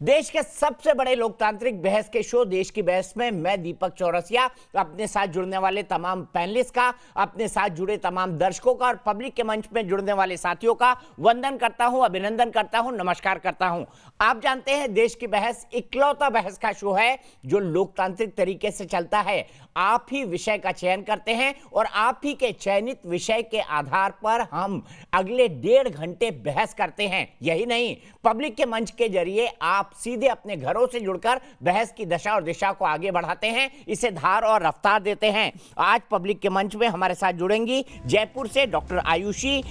देश के सबसे बड़े लोकतांत्रिक बहस के शो देश की बहस में मैं दीपक चौरसिया अपने साथ जुड़ने वाले तमाम पैनलिस्ट का, अपने साथ जुड़े तमाम दर्शकों का और पब्लिक के मंच में जुड़ने वाले साथियों का वंदन करता हूं, अभिनंदन करता हूं, नमस्कार करता हूं। आप जानते हैं देश की बहस इकलौता बहस का शो है जो लोकतांत्रिक तरीके से चलता है। आप ही विषय का चयन करते हैं और आप ही के चयनित विषय के आधार पर हम अगले 1.5 घंटे बहस करते हैं। यही नहीं, पब्लिक के मंच के जरिए आप सीधे अपने घरों से जुड़कर बहस की दशा और दिशा को आगे बढ़ाते हैं, इसे धार और रफ्तार देते हैं। आज पब्लिक के मंच में हमारे साथ जुड़ेंगी जयपुर से डॉक्टर आयुषी,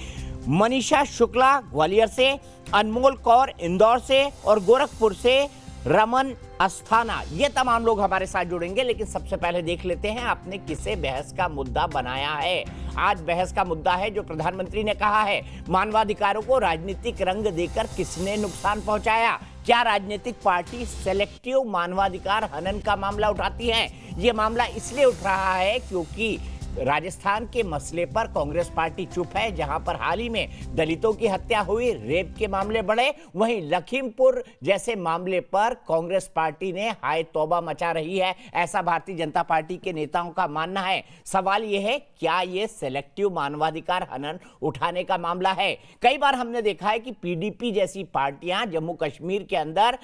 मनीषा शुक्ला ग्वालियर से, अनमोल कौर इंदौर से और गोरखपुर से रमन अस्थाना। ये तमाम लोग हमारे साथ जुड़ेंगे, लेकिन सबसे पहले देख लेते हैं आपने किसे बहस का मुद्दा बनाया है। आज बहस का मुद्दा है जो प्रधानमंत्री ने कहा है, मानवाधिकारों को राजनीतिक रंग देकर किसने नुकसान पहुंचाया। क्या राजनीतिक पार्टी सेलेक्टिव मानवाधिकार हनन का मामला उठाती है? ये मामला इसलिए उठ रहा है क्योंकि राजस्थान के मसले पर कांग्रेस पार्टी चुप है। जहां पर हाल ही में दलितों की हत्या हुई, रेप के मामले बढ़े, वहीं लखीमपुर जैसे मामले पर कांग्रेस पार्टी ने हाय तौबा मचा रही है, ऐसा भारतीय जनता पार्टी के नेताओं का मानना है। सवाल यह है, क्या यह सेलेक्टिव मानवाधिकार हनन उठाने का मामला है? कई बार हमने देखा है कि पीडीपी जैसी पार्टियां जम्मू कश्मीर के अंदर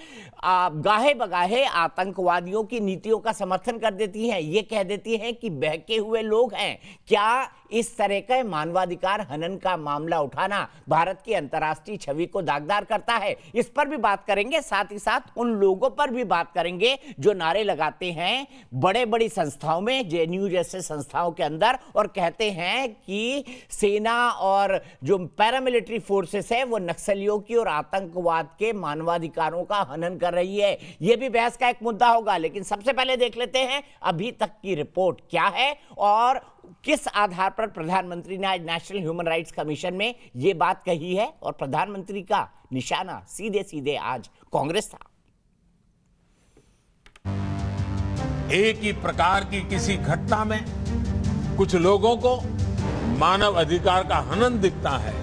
गाहे बगाहे आतंकवादियों की नीतियों का समर्थन कर देती हैं। ये कह देती हैं कि बहके हुए लोग हैं। क्या इस तरह का मानवाधिकार हनन का मामला उठाना भारत की अंतर्राष्ट्रीय छवि को दागदार करता है? इस पर भी बात करेंगे, साथ ही साथ उन लोगों पर भी बात करेंगे जो नारे लगाते हैं बड़े बड़ी संस्थाओं में, जेएनयू जैसे संस्थाओं के अंदर, और कहते हैं कि सेना और जो पैरामिलिट्री फोर्सेस है वो नक्सलियों की और आतंकवाद के मानवाधिकारों का हनन कर रही है। यह भी बहस का एक मुद्दा होगा, लेकिन सबसे पहले देख लेते हैं अभी तक की रिपोर्ट क्या है और किस आधार पर प्रधानमंत्री ने आज नेशनल ह्यूमन राइट्स कमीशन में यह बात कही है। और प्रधानमंत्री का निशाना सीधे सीधे आज कांग्रेस था। एक ही प्रकार की किसी घटना में कुछ लोगों को मानव अधिकार का हनन दिखता है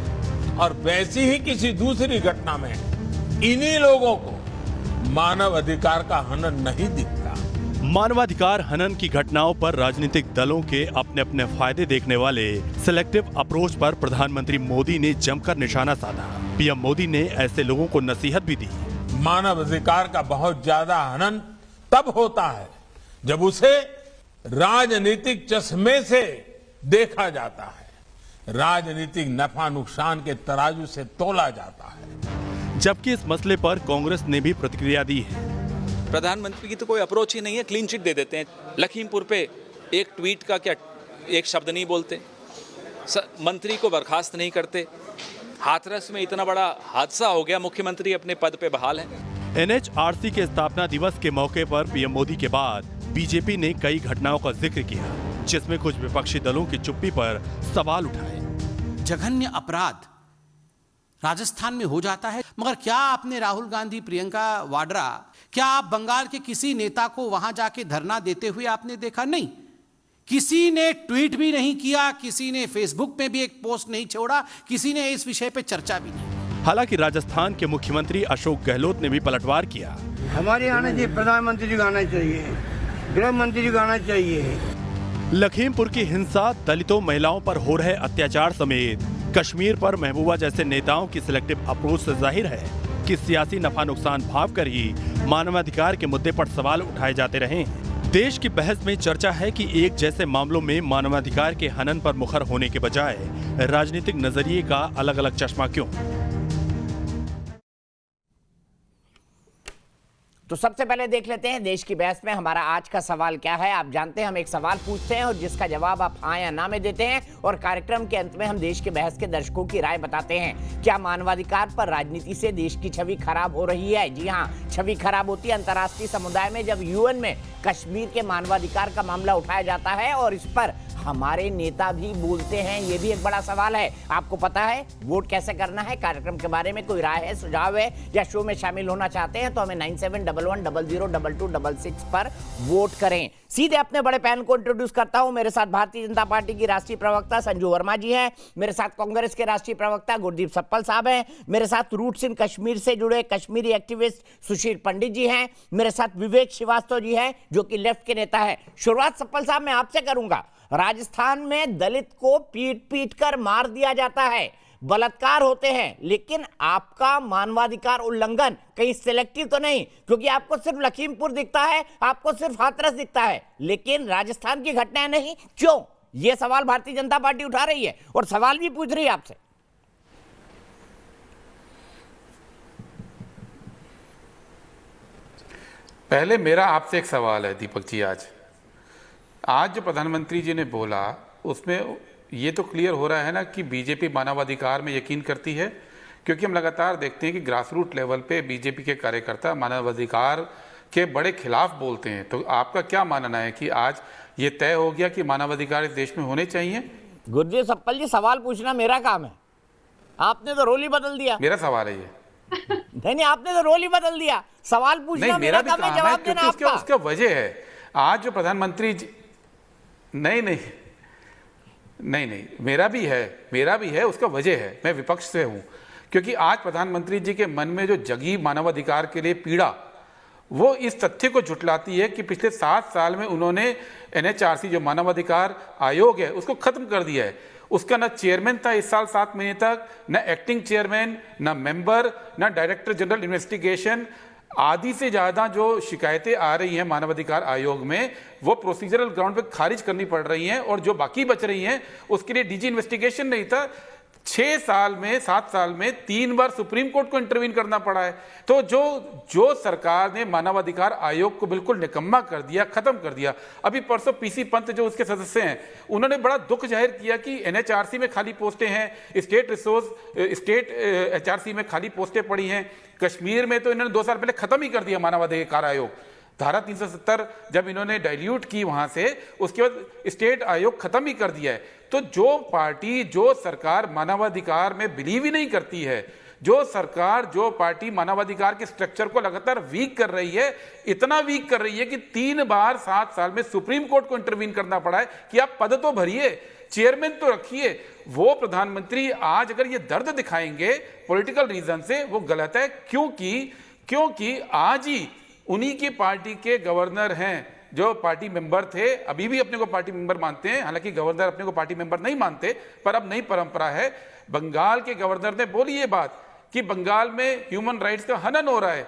और वैसी ही किसी दूसरी घटना में इन्हीं लोगों को मानव अधिकार का हनन नहीं दिखता। मानवाधिकार हनन की घटनाओं पर राजनीतिक दलों के अपने अपने फायदे देखने वाले सिलेक्टिव अप्रोच पर प्रधानमंत्री मोदी ने जमकर निशाना साधा। पीएम मोदी ने ऐसे लोगों को नसीहत भी दी। मानव अधिकार का बहुत ज्यादा हनन तब होता है जब उसे राजनीतिक चश्मे से देखा जाता है, राजनीतिक नफा नुकसान के तराजू से तोला जाता है। जबकि इस मसले पर कांग्रेस ने भी प्रतिक्रिया दी है। प्रधानमंत्री की तो कोई अप्रोच ही नहीं है, क्लीन चिट दे देते हैं। लखीमपुर पे एक ट्वीट का क्या एक शब्द नहीं बोलते, मंत्री को बर्खास्त नहीं करते। हाथरस में इतना बड़ा हादसा हो गया, मुख्यमंत्री अपने पद पे बहाल है। एनएचआरसी के स्थापना दिवस के मौके पर पीएम मोदी के बाद बीजेपी ने कई घटनाओं का जिक्र किया, जिसमें कुछ विपक्षी दलों की चुप्पी पर सवाल उठाए। जघन्य अपराध राजस्थान में हो जाता है, मगर क्या आपने राहुल गांधी, प्रियंका वाड्रा, क्या आप बंगाल के किसी नेता को वहां जाके धरना देते हुए आपने देखा? नहीं, किसी ने ट्वीट भी नहीं किया, किसी ने फेसबुक पे भी एक पोस्ट नहीं छोड़ा, किसी ने इस विषय पे चर्चा भी नहीं। हालांकि राजस्थान के मुख्यमंत्री अशोक गहलोत ने भी पलटवार किया। हमारे आना चाहिए, प्रधानमंत्री जी को आना चाहिए, गृह मंत्री जी को आना चाहिए। लखीमपुर की हिंसा, दलितों महिलाओं पर हो रहे अत्याचार समेत कश्मीर पर महबूबा जैसे नेताओं की सिलेक्टिव अप्रोच से जाहिर है कि सियासी नफा नुकसान भाव कर ही मानवाधिकार के मुद्दे पर सवाल उठाए जाते रहे हैं। देश की बहस में चर्चा है कि एक जैसे मामलों में मानवाधिकार के हनन पर मुखर होने के बजाय राजनीतिक नजरिए का अलग अलग चश्मा क्यों? तो सबसे पहले देख लेते हैं देश की बहस में हमारा आज का सवाल क्या है। आप जानते हैं हम एक सवाल पूछते हैं और जिसका जवाब आप हाँ या ना में देते हैं, और कार्यक्रम के अंत में हम देश के बहस के दर्शकों की राय बताते हैं। क्या मानवाधिकार पर राजनीति से देश की छवि खराब हो रही है? जी हाँ, छवि खराब होती है अंतर्राष्ट्रीय समुदाय में जब यूएन में कश्मीर के मानवाधिकार का मामला उठाया जाता है और इस पर हमारे नेता भी बोलते हैं। ये भी एक बड़ा सवाल है। आपको पता है वोट कैसे करना है? कार्यक्रम के बारे में कोई राय है, सुझाव है या शो में शामिल होना चाहते हैं तो हमें 9711002266 पर वोट करें। सीधे अपने बड़े पैन को इंट्रोड्यूस करता हूं। मेरे साथ भारतीय जनता पार्टी की राष्ट्रीय प्रवक्ता संजू वर्मा जी हैं, मेरे साथ कांग्रेस के राष्ट्रीय प्रवक्ता गुरदीप सप्पल साहब हैं, मेरे साथ रूट्स इन कश्मीर से जुड़े कश्मीरी एक्टिविस्ट सुशील पंडित जी हैं, मेरे साथ विवेक श्रीवास्तव जी हैं जो कि लेफ्ट के नेता है। शुरुआत सप्पल साहब मैं आपसे करूंगा। राजस्थान में दलित को पीट पीट कर मार दिया जाता है, बलात्कार होते हैं, लेकिन आपका मानवाधिकार उल्लंघन कहीं सिलेक्टिव तो नहीं, क्योंकि आपको सिर्फ लखीमपुर दिखता है, आपको सिर्फ हाथरस दिखता है, लेकिन राजस्थान की घटनाएं नहीं, क्यों? यह सवाल भारतीय जनता पार्टी उठा रही है और सवाल भी पूछ रही है आपसे। पहले मेरा आपसे एक सवाल है दीपक जी। आज जो प्रधानमंत्री जी ने बोला उसमें ये तो क्लियर हो रहा है ना कि बीजेपी मानवाधिकार में यकीन करती है, क्योंकि हम लगातार देखते हैं कि ग्रास रूट लेवल पे बीजेपी के कार्यकर्ता मानवाधिकार के बड़े खिलाफ बोलते हैं। तो आपका क्या मानना है कि आज ये तय हो गया कि मानवाधिकार इस देश में होने चाहिए? गुरदीप सप्पल जी, सवाल पूछना मेरा काम है, आपने तो रोल ही बदल दिया। मेरा सवाल है ये। नहीं, आपने तो रोल ही बदल दिया। सवाल पूछना मेरा काम है, जवाब देना आपका। उसका वजह है आज जो प्रधानमंत्री जी, नहीं, मेरा भी है, उसका वजह है, मैं विपक्ष से हूं, क्योंकि आज प्रधानमंत्री जी के मन में जो जगी मानवाधिकार के लिए पीड़ा, वो इस तथ्य को झुटलाती है कि पिछले 7 साल में उन्होंने NHRC जो मानवाधिकार आयोग है उसको खत्म कर दिया है। उसका ना चेयरमैन था इस साल 7 महीने तक, ना एक्टिंग चेयरमैन, ना मेंबर, ना डायरेक्टर जनरल इन्वेस्टिगेशन। आधी से ज्यादा जो शिकायतें आ रही हैं मानवाधिकार आयोग में वो प्रोसीजरल ग्राउंड पे खारिज करनी पड़ रही हैं, और जो बाकी बच रही हैं उसके लिए डीजी इन्वेस्टिगेशन नहीं था। 7 साल में 3 बार सुप्रीम कोर्ट को इंटरवीन करना पड़ा है। तो जो सरकार ने मानवाधिकार आयोग को बिल्कुल निकम्मा कर दिया, खत्म कर दिया। अभी परसों पीसी पंत जो उसके सदस्य हैं उन्होंने बड़ा दुख जाहिर किया कि NHRC में खाली पोस्टें हैं, स्टेट HRC में खाली पोस्टें पड़ी हैं। कश्मीर में तो इन्होंने 2 साल पहले खत्म ही कर दिया मानवाधिकार आयोग। धारा 370 जब इन्होंने डाइल्यूट की वहां से, उसके बाद स्टेट आयोग खत्म ही कर दिया है। तो जो सरकार मानवाधिकार में बिलीव ही नहीं करती है, जो पार्टी मानवाधिकार के स्ट्रक्चर को लगातार वीक कर रही है, इतना वीक कर रही है कि 3 बार 7 साल में सुप्रीम कोर्ट को इंटरवीन करना पड़ा है कि आप पद तो भरिए, चेयरमैन तो रखिए। वो प्रधानमंत्री आज अगर ये दर्द दिखाएंगे पॉलिटिकल रीजन से, वो गलत है, क्योंकि आज ही उन्हीं की पार्टी के गवर्नर हैं जो पार्टी मेंबर थे, अभी भी अपने को पार्टी मेंबर मानते हैं, हालांकि गवर्नर अपने को पार्टी मेंबर नहीं मानते, पर अब नई परंपरा है। बंगाल के गवर्नर ने बोली ये बात कि बंगाल में ह्यूमन राइट्स का हनन हो रहा है।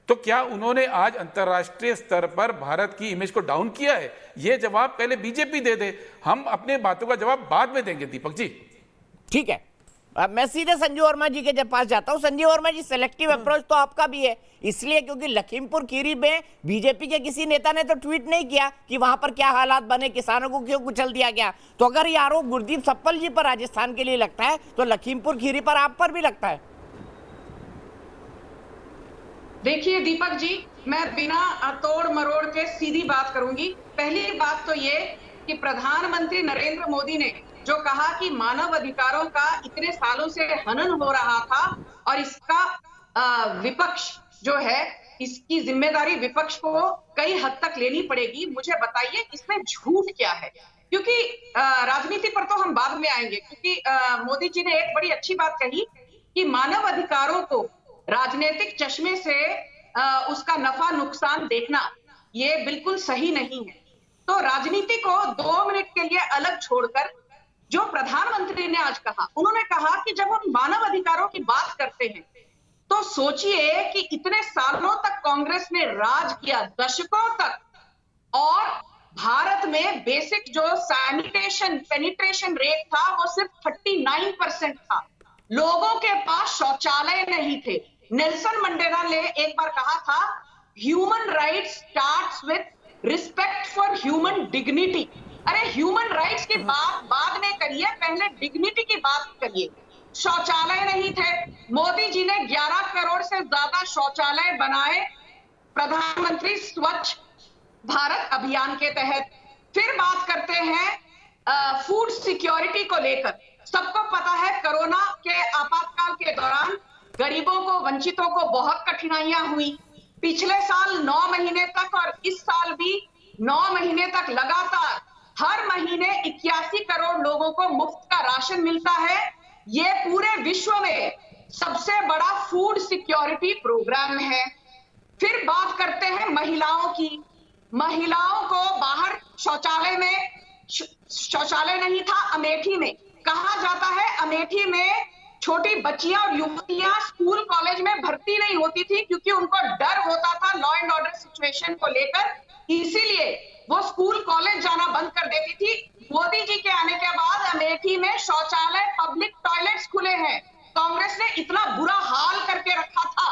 तो क्या उन्होंने आज अंतर्राष्ट्रीय स्तर पर भारत की इमेज को डाउन किया है? ये जवाब पहले बीजेपी दे, हम अपने बातों का जवाब बाद में देंगे। दीपक जी ठीक है, अब मैं सीधे संजू वर्मा जी के पास जाता हूं। संजू वर्मा जी, सेलेक्टिव अप्रोच तो आपका भी है, इसलिए क्योंकि लखीमपुर खीरी में बीजेपी के किसी नेता ने तो ट्वीट नहीं किया कि वहां पर क्या हालात बने, किसानों को क्यों कुचल दिया गया। तो अगर ये आरोप गुरदीप सप्पल जी पर राजस्थान के लिए लगता है, तो लखीमपुर खीरी पर आप पर भी लगता है। देखिए दीपक जी, मैं बिना तोड़ मरोड़ के सीधी बात करूंगी। पहली बात तो ये कि प्रधानमंत्री नरेंद्र मोदी ने जो कहा कि मानव अधिकारों का इतने सालों से हनन हो रहा था और इसका विपक्ष जो है, इसकी जिम्मेदारी विपक्ष को कई हद तक लेनी पड़ेगी। मुझे बताइए इसमें झूठ क्या है? क्योंकि राजनीति पर तो हम बाद में आएंगे, क्योंकि मोदी जी ने एक बड़ी अच्छी बात कही कि मानव अधिकारों को राजनीतिक चश्मे से उसका नफा नुकसान देखना ये बिल्कुल सही नहीं है। तो राजनीति को 2 मिनट के लिए अलग छोड़कर जो प्रधानमंत्री ने आज कहा, उन्होंने कहा कि जब हम मानव अधिकारों की बात करते हैं तो सोचिए कि इतने सालों तक कांग्रेस ने राज किया, दशकों तक, और भारत में बेसिक जो सैनिटेशन पेनिट्रेशन रेट था वो सिर्फ 39% था। लोगों के पास शौचालय नहीं थे। नेल्सन मंडेला ने एक बार कहा था, human rights starts with respect for human dignity. अरे ह्यूमन राइट्स की बात बाद में करिए, पहले डिग्निटी की बात करिए। शौचालय नहीं थे, मोदी जी ने 11 करोड़ से ज्यादा शौचालय बनाए प्रधानमंत्री स्वच्छ भारत अभियान के तहत। फिर बात करते हैं फूड सिक्योरिटी को लेकर। सबको पता है कोरोना के आपातकाल के दौरान गरीबों को, वंचितों को बहुत कठिनाइयां हुई। पिछले साल 9 महीने तक और इस साल भी 9 महीने तक लगातार हर महीने 81 करोड़ लोगों को मुफ्त का राशन मिलता है। ये पूरे विश्व में सबसे बड़ा फूड सिक्योरिटी प्रोग्राम है। फिर बात करते हैं महिलाओं की। महिलाओं को बाहर शौचालय नहीं था। अमेठी में कहा जाता है, अमेठी में छोटी बच्चियां और युवतियां स्कूल कॉलेज में भर्ती नहीं होती थी क्योंकि उनको डर होता था लॉ एंड ऑर्डर सिचुएशन को लेकर, इसीलिए वो स्कूल कॉलेज जाना बंद कर देती थी। मोदी जी के आने के बाद अमेठी में शौचालय, पब्लिक टॉयलेट्स खुले हैं। कांग्रेस ने इतना बुरा हाल करके रखा था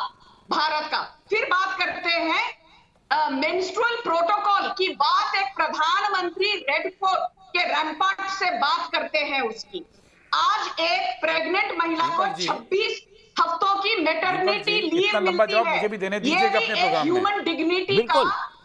भारत का। फिर बात करते हैं मेंस्ट्रुअल प्रोटोकॉल की बात। एक प्रधानमंत्री रेड फोर्ट के रैम्पार्ट से बात करते हैं उसकी। आज एक प्रेग्नेंट महिला को 26 हफ्तों की मैटरनिटी लीव मिलती है। मुझे भी देने दीजिएगा अपने प्रोग्राम में। ह्यूमन डिग्निटी का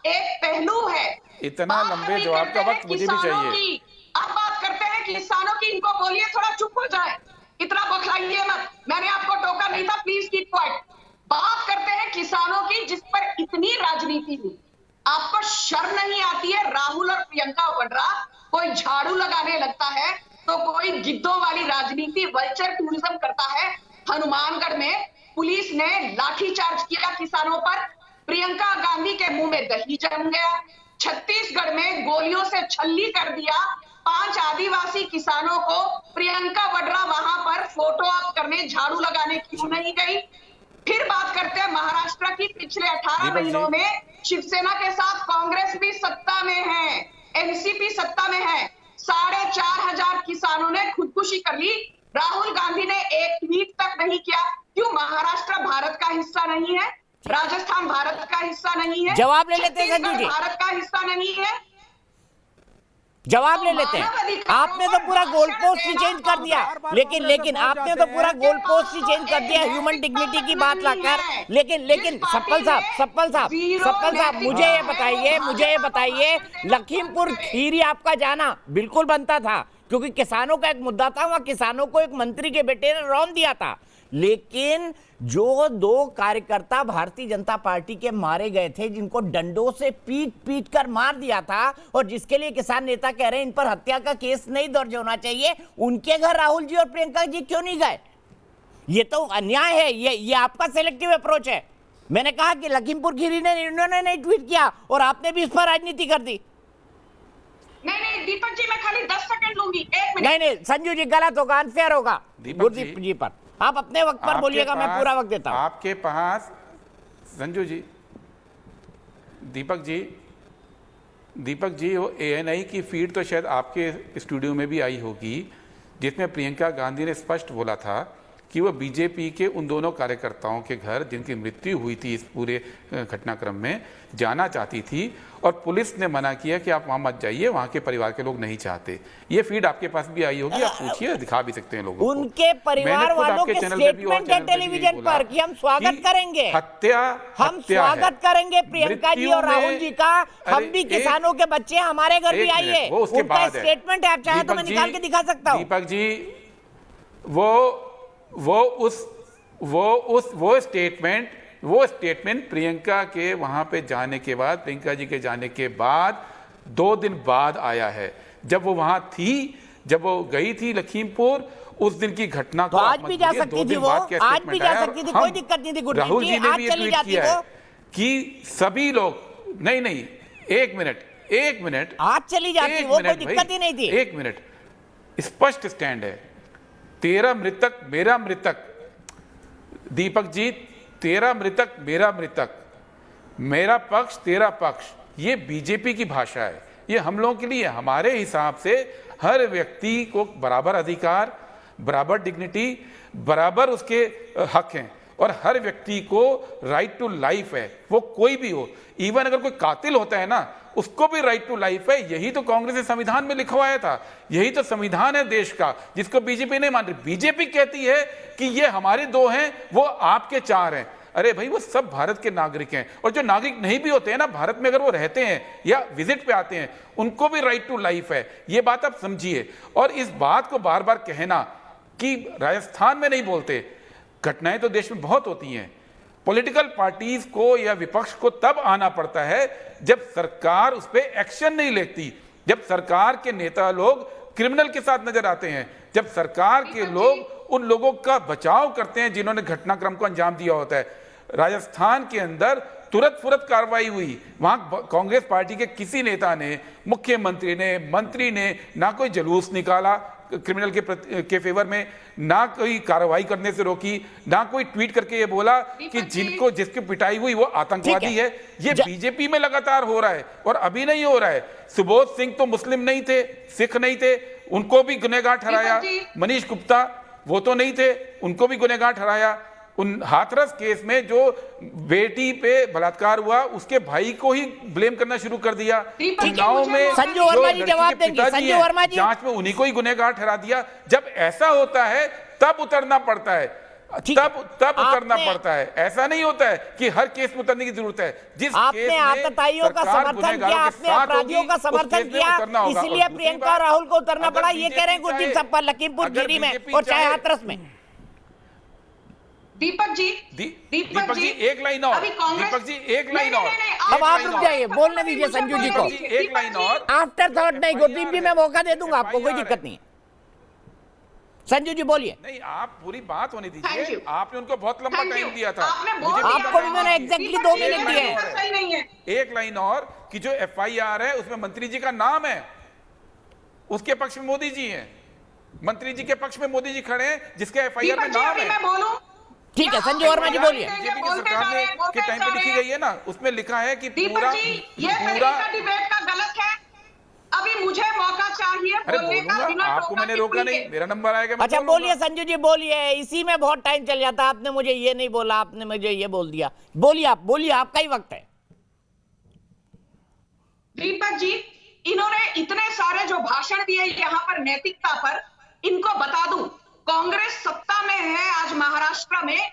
एक पहलू है। इतना लंबे जवाब का वक्त मुझे भी चाहिए। अब बात करते हैं किसानों की। इनको बोलिए थोड़ा चुप हो जाए, इतना बौखलाइए मत। मैंने आपको टोका नहीं था, प्लीज कीप क्वाइट। बात करते हैं किसानों की जिस पर इतनी राजनीति हुई। आपको शर्म नहीं आती है? राहुल और प्रियंका वड्रा कोई झाड़ू लगाने लगता है तो कोई गिद्धों वाली राजनीति, वल्चर टूरिज्म करता है। हनुमानगढ़ में पुलिस ने लाठीचार्ज किया किसानों पर, प्रियंका गांधी के मुंह में दही जम गया। छत्तीसगढ़ में गोलियों से छल्ली कर दिया 5 आदिवासी किसानों को। प्रियंका वड्रा वहां पर फोटो ऑप करने, झाड़ू लगाने क्यों नहीं गई? फिर बात करते हैं महाराष्ट्र की। पिछले 18 महीनों में शिवसेना के साथ कांग्रेस भी सत्ता में है, एनसीपी सत्ता में है। 4,500 किसानों ने खुदकुशी कर ली। राहुल गांधी ने एक ट्वीट तक नहीं किया। क्यों? महाराष्ट्र भारत का हिस्सा नहीं है, राजस्थान भारत का हिस्सा नहीं है, जवाब ले लेते हैं संजू जी। भारत का हिस्सा नहीं है। जवाब ले लेते हैं। आपने तो पूरा गोल पोस्ट ही चेंज कर दिया, लेकिन आपने तो पूरा गोल पोस्ट ही चेंज कर दिया ह्यूमन डिग्निटी की बात लाकर। लेकिन सप्पल साहब मुझे ये बताइए लखीमपुर खीरी आपका जाना बिल्कुल बनता था क्योंकि किसानों का एक मुद्दा था। वहां किसानों को एक मंत्री के बेटे ने रौंद दिया था, लेकिन जो 2 कार्यकर्ता भारतीय जनता पार्टी के मारे गए थे, जिनको डंडों से पीट कर मार दिया था और जिसके लिए किसान नेता कह रहे हैं इन पर हत्या का केस नहीं दर्ज होना चाहिए, उनके घर राहुल जी और प्रियंका जी क्यों नहीं गए? ये तो अन्याय है। ये आपका सिलेक्टिव अप्रोच है। मैंने कहा कि लखीमपुर खीरी ने इन्होंने नहीं ट्वीट किया और आपने भी इस पर राजनीति कर दी। नहीं दीपक जी, मैं खाली 10 सेकंड लूंगी, 1 मिनट। नहीं संजू जी, गलत होगा, अनफेयर होगा। गुरदीप जी पर आप अपने वक्त पर बोलिएगा, मैं पूरा वक्त देता हूं आपके पास। संजू जी, दीपक जी वो ANI की फीड तो शायद आपके स्टूडियो में भी आई होगी, जिसमें प्रियंका गांधी ने स्पष्ट बोला था कि वो बीजेपी के उन दोनों कार्यकर्ताओं के घर जिनकी मृत्यु हुई थी इस पूरे घटनाक्रम में जाना चाहती थी और पुलिस ने मना किया कि आप वहां मत जाइए, वहां के परिवार के लोग नहीं चाहते। ये फीड आपके पास भी आई होगी, आप पूछिए, दिखा भी सकते हैं लोगों को। उनके परिवार वालों के स्टेटमेंट है टेलीविजन पर कि हम स्वागत करेंगे, हम स्वागत करेंगे प्रियंका जी और राहुल जी का। हम भी किसानों के बच्चे, हमारे घर भी आइए। उनका स्टेटमेंट है, आप चाहे तो मैं निकाल के दिखा सकता हूँ। दीपक जी, वो स्टेटमेंट प्रियंका के वहां पे जाने के बाद, प्रियंका जी के जाने के बाद 2 दिन बाद आया है। जब वो वहां थी, जब वो गई थी लखीमपुर, उस दिन की घटना को आज भी जा सकती थी, वो आज भी जा सकती थी, कोई दिक्कत नहीं थी। राहुल जी ने भी ट्वीट किया है कि सभी लोग नहीं 1 मिनट आज चली जाती, वो कोई दिक्कत ही नहीं थी। 1 मिनट, स्पष्ट स्टैंड है, तेरा मृतक मेरा मृतक। दीपक जी, तेरा मृतक मेरा मृतक, मेरा पक्ष तेरा पक्ष, ये बीजेपी की भाषा है। ये हम लोगों के लिए, हमारे हिसाब से हर व्यक्ति को बराबर अधिकार, बराबर डिग्निटी, बराबर उसके हक हैं और हर व्यक्ति को राइट टू लाइफ है, वो कोई भी हो। इवन अगर कोई कातिल होता है ना, उसको भी राइट टू लाइफ है। यही तो कांग्रेस ने संविधान में लिखवाया था, यही तो संविधान है देश का, जिसको बीजेपी नहीं मान रही। बीजेपी कहती है कि ये हमारे 2 हैं, वो आपके 4 हैं। अरे भाई, वो सब भारत के नागरिक हैं, और जो नागरिक नहीं भी होते हैं ना भारत में, अगर वो रहते हैं या विजिट पे आते हैं, उनको भी राइट टू लाइफ है। ये बात आप समझिए। और इस बात को बार बार कहना कि राजस्थान में नहीं बोलते, घटनाएं तो देश में बहुत होती हैं, पॉलिटिकल पार्टीज को या विपक्ष को तब आना पड़ता है जब सरकार उस पर एक्शन नहीं लेती, जब सरकार के नेता लोग क्रिमिनल के साथ नजर आते हैं, जब सरकार के लोग उन लोगों का बचाव करते हैं जिन्होंने घटनाक्रम को अंजाम दिया होता है। राजस्थान के अंदर तुरंत फुरत कार्रवाई हुई, वहां कांग्रेस पार्टी के किसी नेता ने, मुख्यमंत्री ने, मंत्री ने ना कोई जुलूस निकाला क्रिमिनल के फेवर में, ना कोई कार्रवाई करने से रोकी, ना कोई ट्वीट करके ये बोला कि जिसकी पिटाई हुई वो आतंकवादी है। ये बीजेपी में लगातार हो रहा है और अभी नहीं हो रहा है। सुबोध सिंह तो मुस्लिम नहीं थे, सिख नहीं थे, उनको भी गुनहगार ठहराया। मनीष गुप्ता वो तो नहीं थे, उनको भी गुनहगार ठहराया। उन हाथरस केस में जो बेटी पे बलात्कार हुआ उसके भाई को ही ब्लेम करना शुरू कर दिया। चुनाव में संजू वर्मा जी जवाब देंगे। संजू वर्मा जी जांच में उन्हीं को ही गुनहगार ठहरा दिया। जब ऐसा होता है तब उतरना पड़ता है, तब उतरना पड़ता है। ऐसा नहीं होता है कि हर केस में उतरने की जरूरत है। जिस आपने आतताइयों का समर्थन किया, आपने अपराधियों का समर्थन किया, इसलिए प्रियंका और राहुल को उतरना पड़ा। ये कह रहे हैं गुरदीप सप्पा लखीमपुर खीरी में और चाहे हाथरस में। दीपक जी एक लाइन और, दीपक जी एक लाइन और, अब आप रुक जाइए, बोलने दीजिए संजू जी को। एक लाइन और, आफ्टर थॉट नहीं, गुरदीप जी मैं मौका दे दूंगा आपको, कोई दिक्कत नहीं है। संजू जी बोलिए। नहीं, आप पूरी बात होने दीजिए। आपने उनको बहुत लंबा टाइम दिया था, आपको भी मैंने एग्जैक्टली 2 मिनट दिए हैं। एक लाइन और कि जो FIR है उसमें मंत्री जी का नाम है, उसके पक्ष में मोदी जी हैं, मंत्री जी के पक्ष में मोदी जी खड़े हैं जिसके FIR में नाम है। ठीक है संजू वर्मा जी बोलिए। बीजेपी की सरकार ने के टाइम पे लिखी गई है ना, उसमें लिखा है कि पूरा डिबेट का गलत है। अभी मुझे मौका चाहिए बोलने का। आपको मैंने रोका नहीं, मेरा नंबर आएगा। अच्छा बोलिए संजू जी बोलिए, इसी में बहुत टाइम चल जाता। आपने मुझे ये नहीं बोला, आपने मुझे ये बोल दिया। बोलिए आप, बोलिए, आपका ही वक्त है। दीपक जी, इन्होंने इतने सारे जो भाषण दिए यहाँ पर नैतिकता पर, इनको बता दूं, कांग्रेस सत्ता में है आज महाराष्ट्र में।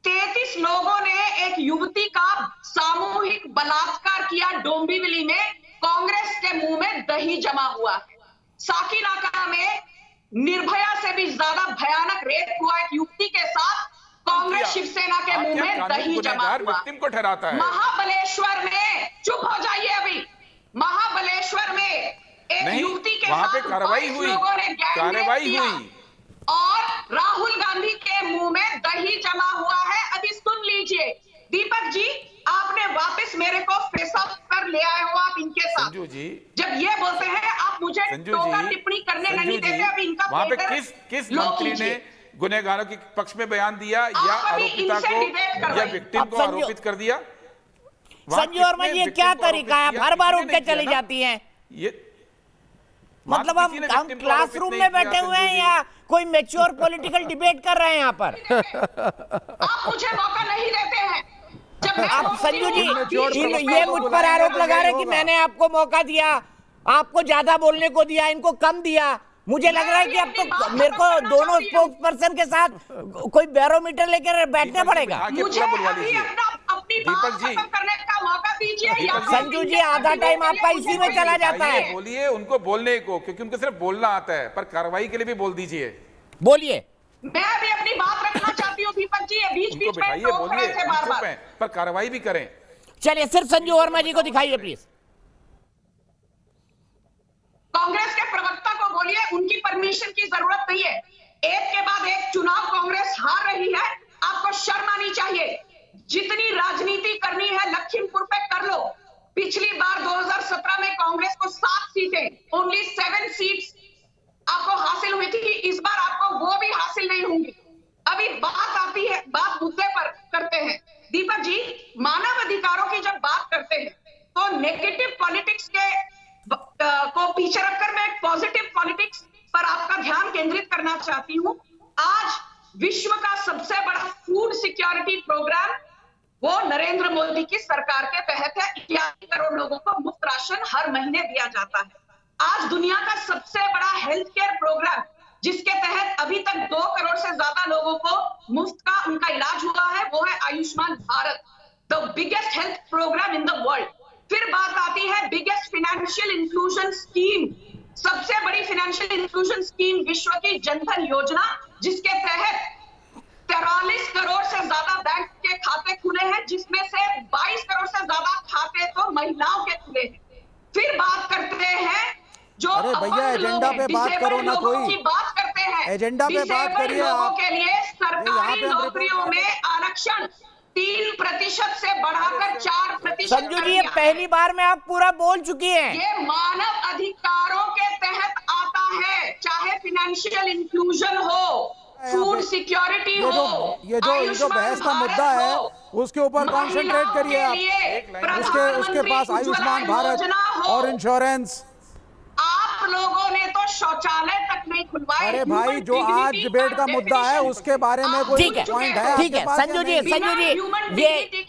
33 लोगों ने एक युवती का सामूहिक बलात्कार किया डोंबिवली में। कांग्रेस के मुंह में दही जमा हुआ है। साकीनाका में निर्भया से भी ज्यादा भयानक रेप हुआ एक युवती के साथ। कांग्रेस शिवसेना के मुंह में दही जमा हुआ। को ठहराता है। महाबलेश्वर में, चुप हो जाइए अभी, महाबलेश्वर में एक युवती के साथ कार्रवाई हुई, और राहुल गांधी के मुंह में दही जमा हुआ है। अभी सुन लीजिए दीपक जी, आपने वापस मेरे को फेस ऑफ कर ले आए हो आप इनके साथ। संजू जी जब ये बोलते हैं आप मुझे टोका टिप्पणी करने नहीं देते। अभी इनका वहां पे किस मंत्री ने गुनहगारों के पक्ष में बयान दिया या आरोपिता को या विक्टिम को आरोपित कर दिया? संजू वर्मा जी, ये क्या तरीका है? हर बार उठ के चली जाती हैं। ये मतलब हम क्लासरूम में बैठे हुए हैं या कोई मैच्योर पॉलिटिकल डिबेट कर रहे हैं यहाँ पर? आप मुझे मौका नहीं देते हैं। आप संजू जी ये मुझ पर आरोप लगा रहे कि मैंने आपको मौका दिया, आपको ज्यादा बोलने को दिया, इनको कम दिया। मुझे लग रहा है कि अब तो मेरे को दोनों स्पोक्स पर्सन के साथ कोई बैरोमीटर लेकर बैठना पड़ेगा। दीपक जी करने का मौका दीजिए। संजू जी आधा टाइम आपका इसी में चला जाता है। बोलिए उनको बोलने को, क्योंकि उनको सिर्फ बोलना आता है, पर कार्रवाई के लिए भी बोल दीजिए। बोलिए। मैं भी अपनी बात रखना चाहती हूँ दीपक जी, बीच-बीच में टोक रहे थे बार-बार, पर कार्रवाई भी करें। चलिए सिर्फ संजू वर्मा जी को दिखाइए प्लीज। कांग्रेस के प्रवक्ता को बोलिए उनकी परमिशन की जरूरत नहीं है। एक के बाद एक चुनाव कांग्रेस हार रही है, आपको शर्म आनी चाहिए। जितनी राजनीति करनी है लखीमपुर पे कर लो। पिछली बार 2017 में कांग्रेस को 7 सीटें, ओनली 7 सीट्स आपको हासिल हुई थी। इस बार आपको वो भी हासिल नहीं होंगी। अभी बात आती है, बात मुद्दे पर करते हैं। दीपक जी, मानव अधिकारों की जब बात करते हैं तो नेगेटिव पॉलिटिक्स के को पीछे रखकर मैं पॉजिटिव पॉलिटिक्स पर आपका ध्यान केंद्रित करना चाहती हूँ। आज विश्व का सबसे बड़ा फूड सिक्योरिटी प्रोग्राम वो नरेंद्र मोदी की सरकार के तहत है। 81 करोड़ लोगों को मुफ्त राशन हर महीने दिया जाता है। आज दुनिया का सबसे बड़ा हेल्थ केयर प्रोग्राम जिसके तहत अभी तक 2 करोड़ से ज्यादा लोगों को मुफ्त का उनका इलाज हुआ है, वो है Ayushman Bharat, the biggest health programme in the world. फिर बात आती है बिगेस्ट फाइनेंशियल इंक्लूजन स्कीम, सबसे बड़ी फाइनेंशियल इंक्लूजन स्कीम विश्व की जनधन योजना, जिसके तहत 44 करोड़ से ज्यादा बैंक के खाते खुले हैं, जिसमें से 22 करोड़ से ज्यादा खाते तो महिलाओं के खुले हैं। फिर बात करते हैं जो अरे भैया, अपंग लोग एजेंडा हैं, पे बात डिसेबल्ड करो ना लोगों कोई। की बात करते हैं। एजेंडा पे बात डिसेबल्ड करिए लोगों आप। के लिए यहाँ सरकारी पे हम नौकरियों रिपोर्ट में आरक्षण 3% से बढ़ाकर 4% संजू कर जी, ये दिया। पहली बार में आप पूरा बोल चुकी हैं। ये मानव अधिकारों के तहत आता है, चाहे फिनेंशियल इंक्लूजन हो, फूड सिक्योरिटी ये जो हो, ये जो आयुष्मान बहस का भारत मुद्दा है हो, उसके ऊपर कॉन्सेंट्रेट करिए आप। उसके पास आयुष्मान भारत और इंश्योरेंस। आप लोगों ने तो शौचालय तक नहीं खुलवाए। अरे भाई, जो आज डिबेट का मुद्दा है उसके बारे में कोई ठीक है, पॉइंट है ठीक आपके है पास संजू या जी, नहीं? संजू जी,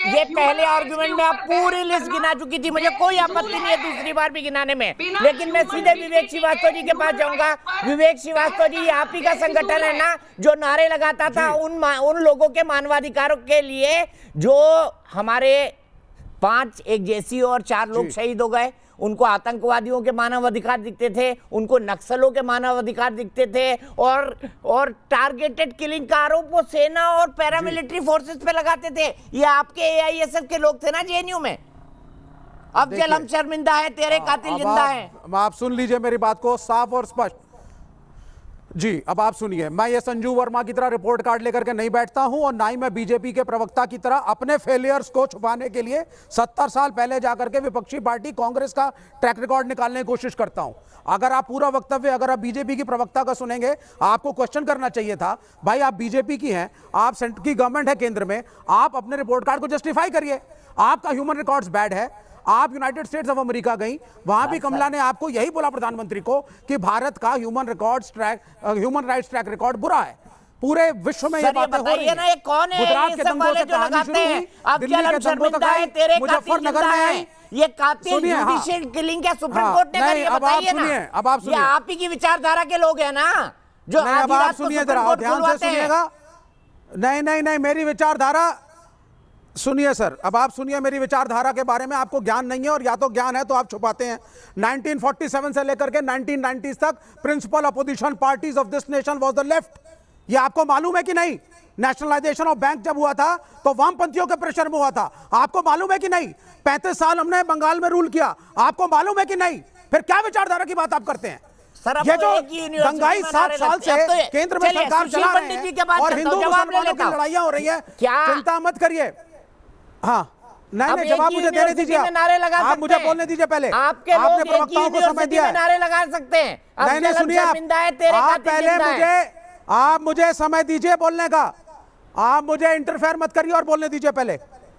ये पहले आर्गुमेंट में आप पूरी लिस्ट गिना चुकी थी, मुझे कोई आपत्ति नहीं है दूसरी बार भी गिनाने में, लेकिन मैं सीधे विवेक श्रीवास्तव जी के पास जाऊंगा। विवेक श्रीवास्तव जी, आप ही का संगठन है ना जो नारे लगाता था उन लोगों के मानवाधिकारों के लिए जो हमारे 5 एक जेसी और 4 लोग शहीद हो गए। उनको आतंकवादियों के मानव अधिकार दिखते थे, उनको नक्सलों के मानव अधिकार दिखते थे, और टारगेटेड किलिंग का आरोप वो सेना और पैरामिलिट्री फोर्सेस पे लगाते थे। ये आपके एआईएसएफ के लोग थे ना जेएनयू में। अब जल हम शर्मिंदा है, तेरे कातिल जिंदा है। आप सुन लीजिए मेरी बात को साफ और स्पष्ट जी। अब आप सुनिए, मैं ये संजू वर्मा की तरह रिपोर्ट कार्ड लेकर के नहीं बैठता हूं और ना ही मैं बीजेपी के प्रवक्ता की तरह अपने फेलियर्स को छुपाने के लिए 70 साल पहले जाकर के विपक्षी पार्टी कांग्रेस का ट्रैक रिकॉर्ड निकालने की कोशिश करता हूं। अगर आप पूरा वक्तव्य अगर आप बीजेपी की प्रवक्ता का सुनेंगे, आपको क्वेश्चन करना चाहिए था, भाई आप बीजेपी की हैं, आप सेंटर की गवर्नमेंट है केंद्र में, आप अपने रिपोर्ट कार्ड को जस्टिफाई करिए। आपका ह्यूमन रिकॉर्ड्स बैड है। आप यूनाइटेड स्टेट्स ऑफ अमेरिका गई, वहां भी कमला ने आपको यही बोला प्रधानमंत्री को कि भारत का ह्यूमन राइट्स ट्रैक रिकॉर्ड बुरा है। पूरे विश्व में ये बातें हो रही हैं। ना, ये कौन है गुजरात ये के सब दंगों वाले से जो कहानी लगाते शुरू हैं? हुई, अब दिल्ली जल के हम दंगों शर्मिंदा तक है, आई, तेरे कातिल मुजफ्फरनगर जिंदा में है। आई। ये कातिल सुनिए, हाँ। जुडिशियल किलिंग क्या सुप्रीम हाँ, कोर्ट ने नहीं, करी है, अब आप बताइए ना। सुनिए, अब आप ये सुनिए। आप ही की विचारधारा के लोग हैं ना जो नहीं, आधी अब आप रात को सुनिए सुप्रीम जरा, कोर्ट ध्यान से खुलवाते हैं। सुनिएगा। नहीं, मेरी विचारधारा सुनिए सर, अब आप सुनिए, मेरी विचारधारा के बारे में आपको ज्ञान नहीं है, और या तो ज्ञान है तो आप छुपाते हैं। 1947 से लेकर के 1990s तक principal opposition parties of this nation was the left. ये आपको मालूम है कि नहीं? नेशनलाइजेशन ऑफ बैंक जब हुआ था तो वामपंथियों के प्रेशर में हुआ था, आपको मालूम है कि नहीं? 35 साल हमने बंगाल में रूल किया, आपको मालूम है कि नहीं? फिर क्या विचारधारा की बात आप करते हैं? सर, ये जो दंगाई 7 साल से केंद्र में सरकार चला रहे हैं और हिंदू मुसलमानों की लड़ाइयां हो रही है, चिंता मत करिए। हाँ, नहीं, जवाब मुझे देने दीजिए। नारे लगा आप मुझे बोलने दीजिए पहले। आपके आपने प्रवक्ताओं को समय दिया है। नारे लगा सकते हैं। नहीं, सुनिए, आप पहले आप मुझे समय दीजिए बोलने का। आप मुझे इंटरफेयर मत करिए और बोलने दीजिए पहले।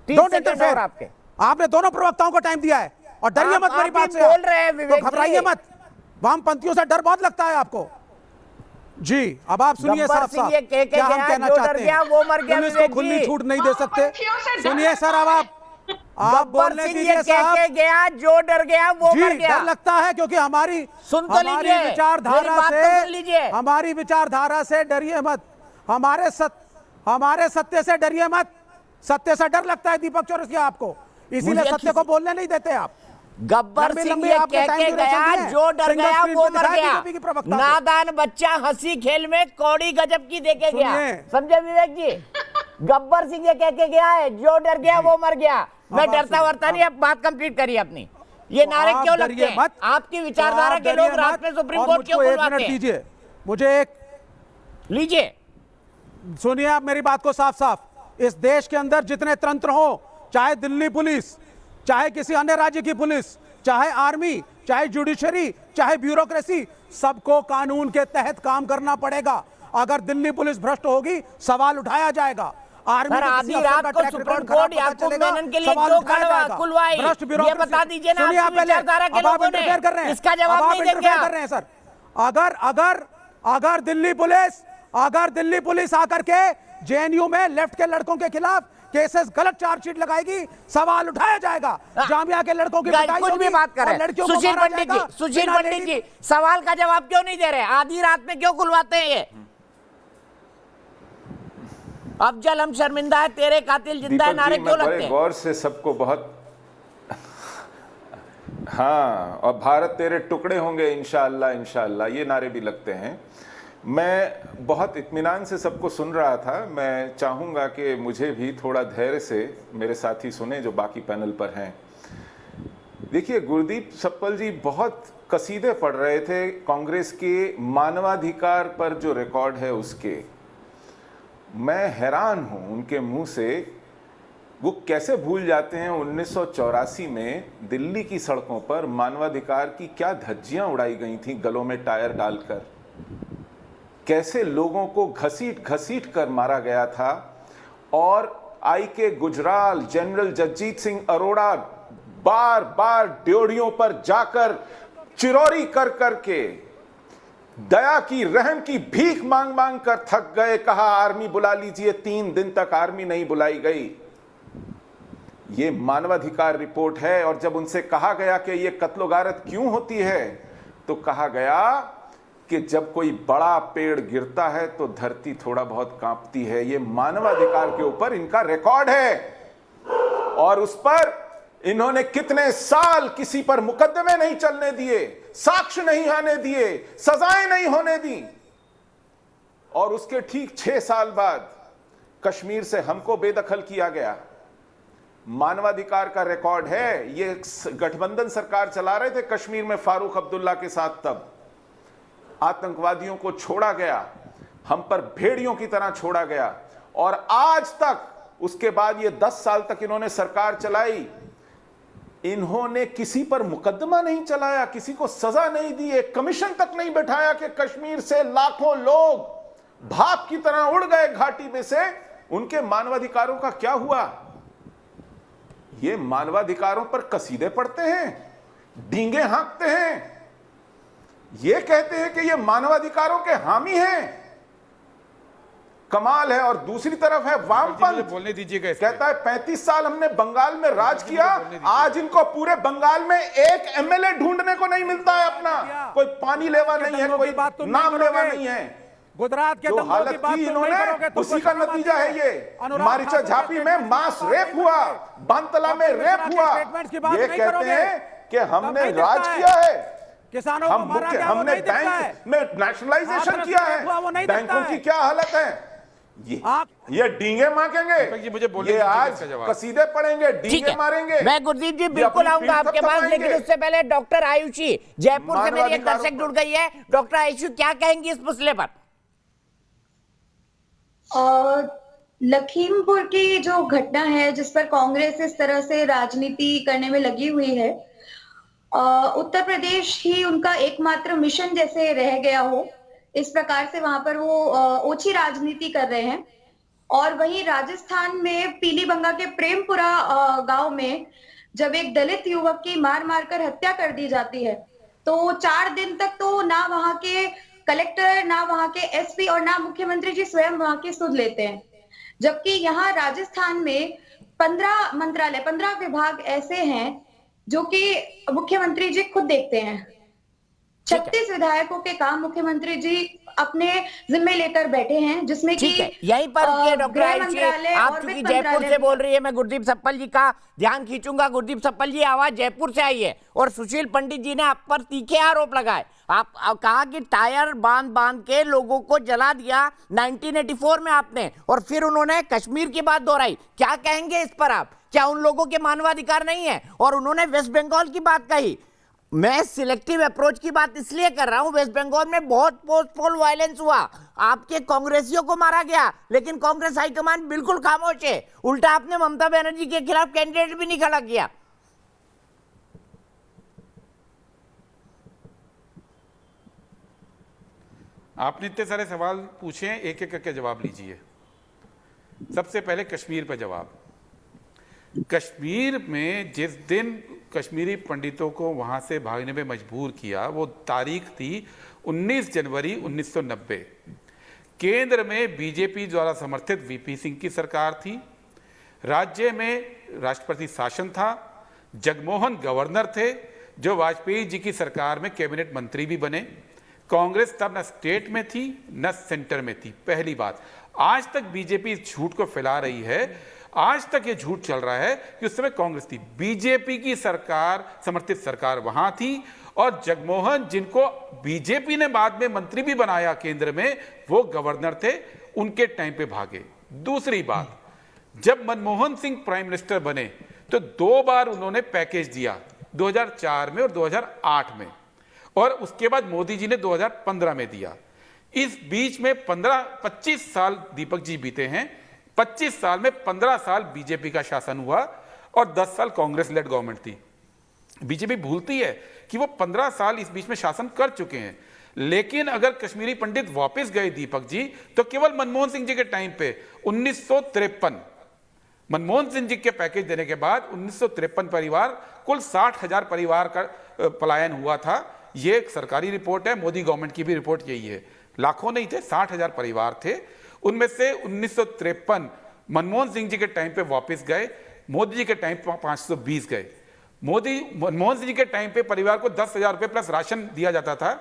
Don't interfere. आपने दोनों प्रवक्ताओं को टाइम दिया है और डरिए मत मेरी बात से। बोल रहे हैं, तो घबराइए मत। वामपंथियों से डर बहुत लगता है आपको जी। अब आप सुनिए साफ साफ क्या हम कहना चाहते हैं। पुलिस को खुली छूट नहीं दे सकते। सुनिए सर, अब आप बोलने दीजिए साहब। गया जो डर गया वो मर गया। डर लगता है क्योंकि हमारी विचारधारा से डरिए मत। हमारे सत्य से डरिए मत। सत्य से डर लगता है दीपक चौरसिया आपको, इसीलिए सत्य को बोलने नहीं देते आप। गब्बर सिंह ये कह के गया जो डर गया वो मर गया। नादान बच्चा हंसी खेल में कौड़ी गजब की देके गया। समझे विवेक जी? गब्बर सिंह ये कह के गया है जो डर गया वो मर गया। मैं डरता वरता नहीं। अब बात कंप्लीट करिए अपनी। ये नारे क्यों लगते हैं? आपकी विचारधारा के लोग रात में सुप्रीम कोर्ट क्यों बुलवाते हैं? दीजिए मुझे एक लीजिए, सुनिए आप मेरी बात को साफ साफ। इस देश के अंदर जितने तंत्र हो, चाहे दिल्ली पुलिस, चाहे किसी अन्य राज्य की पुलिस, चाहे आर्मी, चाहे जुडिशरी, चाहे ब्यूरोक्रेसी, सबको कानून के तहत काम करना पड़ेगा। अगर दिल्ली पुलिस भ्रष्ट होगी सवाल उठाया जाएगा। आर्मी आधी रात को सुप्रीम कोर्ट याकूब मेनन के लिए क्यों खुलवाई ये बता दीजिए ना। आपकी विचारधारा के लोगों ने इसका जवाब नहीं देंगे कर रहे हैं सर। अगर दिल्ली पुलिस आकर के जेएनयू में लेफ्ट के लड़कों के खिलाफ केसेस गलत चार्जशीट लगाएगी, सवाल उठाया जाएगा। जामिया के लड़कों की कुछ भी बात कर रहे हैं। सुशील पंडित जी सवाल का जवाब क्यों नहीं दे रहे? आधी रात में क्यों खुलवाते हैं ये? अब जल हम शर्मिंदा है, तेरे कातिल जिंदा है, नारे क्यों लगते हैं? गौर से सबको बहुत हाँ, और भारत तेरे टुकड़े होंगे इंशाअल्लाह इंशाअल्लाह, ये नारे भी लगते हैं। मैं बहुत इत्मीनान से सबको सुन रहा था। मैं चाहूँगा कि मुझे भी थोड़ा धैर्य से मेरे साथी सुने जो बाकी पैनल पर हैं। देखिए, गुरदीप सप्पल जी बहुत कसीदे पढ़ रहे थे कांग्रेस के मानवाधिकार पर जो रिकॉर्ड है उसके। मैं हैरान हूँ उनके मुंह से, वो कैसे भूल जाते हैं 1984 में दिल्ली की सड़कों पर मानवाधिकार की क्या धज्जियां उड़ाई गई थी गलों में टायर डालकर, कैसे लोगों को घसीट घसीट कर मारा गया था। और आई.के. गुजराल, जनरल जगजीत सिंह अरोड़ा बार बार ड्योढ़ियों पर जाकर चिरौरी कर करके दया की, रहम की भीख मांग मांग कर थक गए। कहा आर्मी बुला लीजिए, 3 दिन तक आर्मी नहीं बुलाई गई। ये मानवाधिकार रिपोर्ट है। और जब उनसे कहा गया कि ये कत्लो-गारत क्यों होती है, तो कहा गया कि जब कोई बड़ा पेड़ गिरता है तो धरती थोड़ा बहुत कांपती है। ये मानवाधिकार के ऊपर इनका रिकॉर्ड है। और उस पर इन्होंने कितने साल किसी पर मुकदमे नहीं चलने दिए, साक्ष्य नहीं आने दिए, सजाएं नहीं होने दी। और उसके ठीक 6 साल बाद कश्मीर से हमको बेदखल किया गया। मानवाधिकार का रिकॉर्ड है। ये गठबंधन सरकार चला रहे थे कश्मीर में फारूक अब्दुल्ला के साथ, तब आतंकवादियों को छोड़ा गया, हम पर भेड़ियों की तरह छोड़ा गया। और आज तक, उसके बाद ये 10 साल तक इन्होंने सरकार चलाई, इन्होंने किसी पर मुकदमा नहीं चलाया, किसी को सजा नहीं दी, एक कमीशन तक नहीं बैठाया कि कश्मीर से लाखों लोग भाप की तरह उड़ गए घाटी में से, उनके मानवाधिकारों का क्या हुआ। ये मानवाधिकारों पर कसीदे पढ़ते हैं, डींगे हाँकते हैं, ये कहते हैं कि ये मानवाधिकारों के हामी हैं। कमाल है। और दूसरी तरफ है वामपंथ, बोलने दीजिएगा। कहता है 35 साल हमने बंगाल में राज किया, आज इनको पूरे बंगाल में एक एमएलए ढूंढने को नहीं मिलता है अपना, कोई पानी लेवा नहीं है, कोई नाम लेवा नहीं है। गुजरात के जो हालत की इन्होंने, उसी का नतीजा है ये। मारिचा झापी में मास रेप हुआ, बांतला में रेप हुआ। ये कहते हैं कि हमने राज किया है, किसानों को मारा गया, हमने बैंक में नेशनलाइजेशन किया है। बैंकों की क्या हालत है, ये डींगे मांगेंगे, मुझे बोलने ये आज कसीदे पढ़ेंगे, डींगे मारेंगे। मैं गुरदीप जी बिल्कुल आऊंगा आपके पास, लेकिन उससे पहले डॉक्टर आयुषी जयपुर से मेरी एक दर्शक जुड़ गई है। डॉक्टर आयुषी, क्या कहेंगी इस मसले पर? लखीमपुर की जो घटना है जिस पर कांग्रेस इस तरह से राजनीति करने में लगी हुई है, उत्तर प्रदेश ही उनका एकमात्र मिशन जैसे रह गया हो, इस प्रकार से वहां पर वो ओछी राजनीति कर रहे हैं। और वहीं राजस्थान में पीलीबंगा के प्रेमपुरा गांव में जब एक दलित युवक की मार मार कर हत्या कर दी जाती है, तो 4 दिन तक तो ना वहां के कलेक्टर, ना वहां के एसपी और ना मुख्यमंत्री जी स्वयं वहां की सुध लेते हैं। जबकि यहाँ राजस्थान में 15 मंत्रालय, 15 विभाग ऐसे हैं जो कि मुख्यमंत्री जी खुद देखते हैं। 36 विधायकों के काम मुख्यमंत्री जी अपने जिम्मे लेकर बैठे हैं, जिसमें कि यहीं पर डॉक्टर आयुषी, आप चूंकि जयपुर से बोल रही है, मैं गुरदीप सप्पल जी का ध्यान खींचूंगा। गुरदीप सप्पल जी, आवाज जयपुर से आई है और सुशील पंडित जी ने आप पर तीखे आरोप लगाए। आप कहा कि टायर बांध बांध के लोगों को जला दिया 1984 में आपने, और फिर उन्होंने कश्मीर की बात दोहराई। क्या कहेंगे इस पर आप? क्या उन लोगों के मानवाधिकार नहीं है? और उन्होंने वेस्ट बंगाल की बात कही। मैं सिलेक्टिव अप्रोच की बात इसलिए कर रहा हूं, वेस्ट बंगाल में बहुत पोस्ट पोल वायलेंस हुआ, आपके कांग्रेसियों को मारा गया, लेकिन कांग्रेस हाईकमान बिल्कुल खामोश है। उल्टा आपने ममता बनर्जी के खिलाफ कैंडिडेट भी नहीं खड़ा किया। आपने इतने सारे सवाल पूछे हैं, एक एक करके जवाब लीजिए। सबसे पहले कश्मीर पर जवाब। कश्मीर में जिस दिन कश्मीरी पंडितों को वहां से भागने में मजबूर किया, वो तारीख थी 19 जनवरी 1990। केंद्र में बीजेपी द्वारा समर्थित वीपी सिंह की सरकार थी, राज्य में राष्ट्रपति शासन था, जगमोहन गवर्नर थे, जो वाजपेयी जी की सरकार में कैबिनेट मंत्री भी बने। कांग्रेस तब न स्टेट में थी न सेंटर में थी। पहली बात, आज तक बीजेपी इस झूठ को फैला रही है आज तक ये झूठ चल रहा है कि उस समय कांग्रेस थी, बीजेपी की सरकार, समर्थित सरकार वहां थी, और जगमोहन, जिनको बीजेपी ने बाद में मंत्री भी बनाया केंद्र में, वो गवर्नर थे, उनके टाइम पे भागे। दूसरी बात, जब मनमोहन सिंह प्राइम मिनिस्टर बने तो 2 बार उन्होंने पैकेज दिया, 2004 में और 2008 में, और उसके बाद मोदी जी ने 2015 में दिया। इस बीच में 25 साल दीपक जी बीते हैं। 25 साल में 15 साल बीजेपी का शासन हुआ और 10 साल कांग्रेस लेड गवर्नमेंट थी। बीजेपी भूलती है कि वो 15 साल इस बीच में शासन कर चुके हैं। लेकिन अगर कश्मीरी पंडित वापस गए दीपक जी, तो केवल मनमोहन सिंह जी के टाइम पे 1953 मनमोहन सिंह जी के पैकेज देने के बाद 1953 परिवार, कुल 60,000 परिवार का पलायन हुआ था। ये एक सरकारी रिपोर्ट है, मोदी गवर्नमेंट की भी रिपोर्ट यही है। लाखों नहीं थे, 60,000 परिवार थे। उनमें से 1953 मनमोहन सिंह जी के टाइम पे वापस गए, मोदी जी के टाइम पे 520 गए। मनमोहन सिंह जी के टाइम पे परिवार को 10,000 रुपए प्लस राशन दिया जाता था।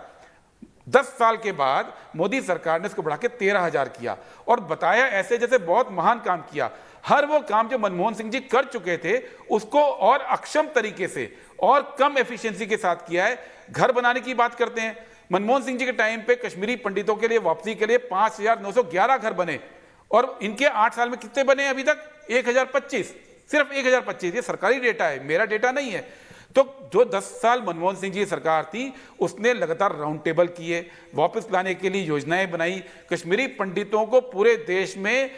10 साल के बाद मोदी सरकार ने इसको बढ़ा के 13,000 किया और बताया ऐसे जैसे बहुत महान काम किया। हर वो काम जो मनमोहन सिंह जी कर चुके थे उसको और अक्षम तरीके से और कम एफिशिएंसी के साथ किया है। घर बनाने की बात करते हैं, मनमोहन सिंह जी के टाइम पे कश्मीरी पंडितों के लिए वापसी के लिए 5,911 घर बने, और इनके 8 साल में कितने बने अभी तक? 1,025, सिर्फ 1,025। ये सरकारी डेटा है, मेरा डेटा नहीं है। तो जो 10 साल मनमोहन सिंह जी की सरकार थी, उसने लगातार राउंड टेबल किए, वापस लाने के लिए योजनाएं बनाई। कश्मीरी पंडितों को पूरे देश में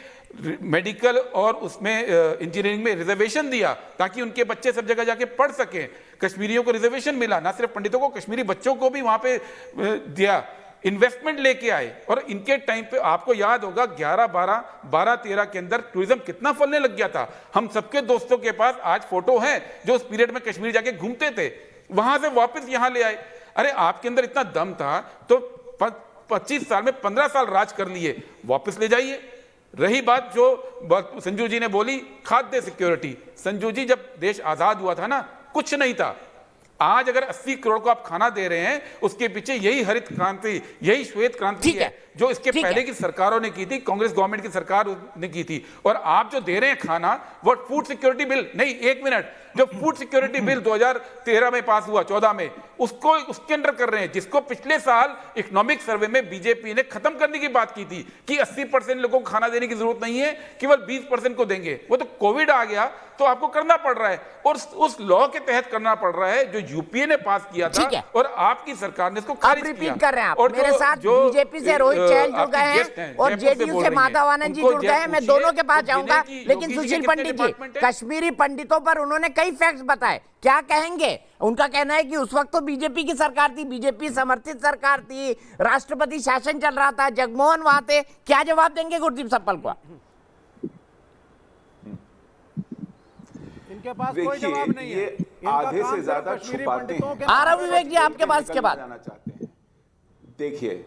मेडिकल और उसमें इंजीनियरिंग में रिजर्वेशन दिया ताकि उनके बच्चे सब जगह जाके पढ़ सकें। कश्मीरियों को रिजर्वेशन मिला, ना सिर्फ पंडितों को, कश्मीरी बच्चों को भी वहां पे दिया। इन्वेस्टमेंट लेके आए, और इनके टाइम पे आपको याद होगा 12-13 के अंदर टूरिज्म कितना फलने लग गया था। हम सबके दोस्तों के पास आज फोटो है जो उस पीरियड में कश्मीर जाके घूमते थे, वहां से वापस यहां ले आए। अरे आपके अंदर इतना दम था तो 25 साल में 15 साल राज कर लिए, वापस ले जाइए। रही बात जो संजू जी ने बोली, खाद्य सिक्योरिटी, संजू जी जब देश आजाद हुआ था ना, कुछ नहीं था। आज अगर 80 करोड़ को आप खाना दे रहे हैं, उसके पीछे यही हरित क्रांति, यही श्वेत क्रांति है जो इसके पहले की सरकारों ने की थी, कांग्रेस गवर्नमेंट की सरकार ने की थी। और आप जो दे रहे हैं खाना, वो फूड सिक्योरिटी बिल नहीं, 1 मिनट, जो फूड सिक्योरिटी बिल 2013 में पास हुआ, 14 में, उसको उसके अंडर कर रहे हैं, जिसको पिछले साल इकोनॉमिक सर्वे में बीजेपी ने खत्म करने की बात की थी कि 80% लोगों को खाना देने की जरूरत नहीं है, केवल 20% को देंगे। वो तो कोविड आ गया तो आपको करना पड़ रहा है, और उस लॉ के तहत करना पड़ रहा है जो यूपीए ने पास किया था, और आपकी सरकार ने इसको खारिज किया। कर रहे हैं आप। और मेरे साथ बीजेपी से रोहित चहल जुड़ गए हैं और जेडीयू से माधवानंद जी जुड़ गए हैं। मैं दोनों के पास जाऊंगा, लेकिन सुशील पंडित जी, कश्मीरी पंडितों पर उन्होंने कई फैक्ट्स बताए, क्या कहेंगे? उनका कहना है कि उस वक्त तो बीजेपी की सरकार थी, बीजेपी समर्थित सरकार थी, राष्ट्रपति शासन चल रहा था, जगमोहन वहां थे। क्या जवाब देंगे गुरदीप सप्पल को? इनके पास कोई जवाब नहीं है। आधे से ज्यादा छुपाते हैं। आरव विवेक जी आपके पास के बाद जाना चाहते हैं। देखिए,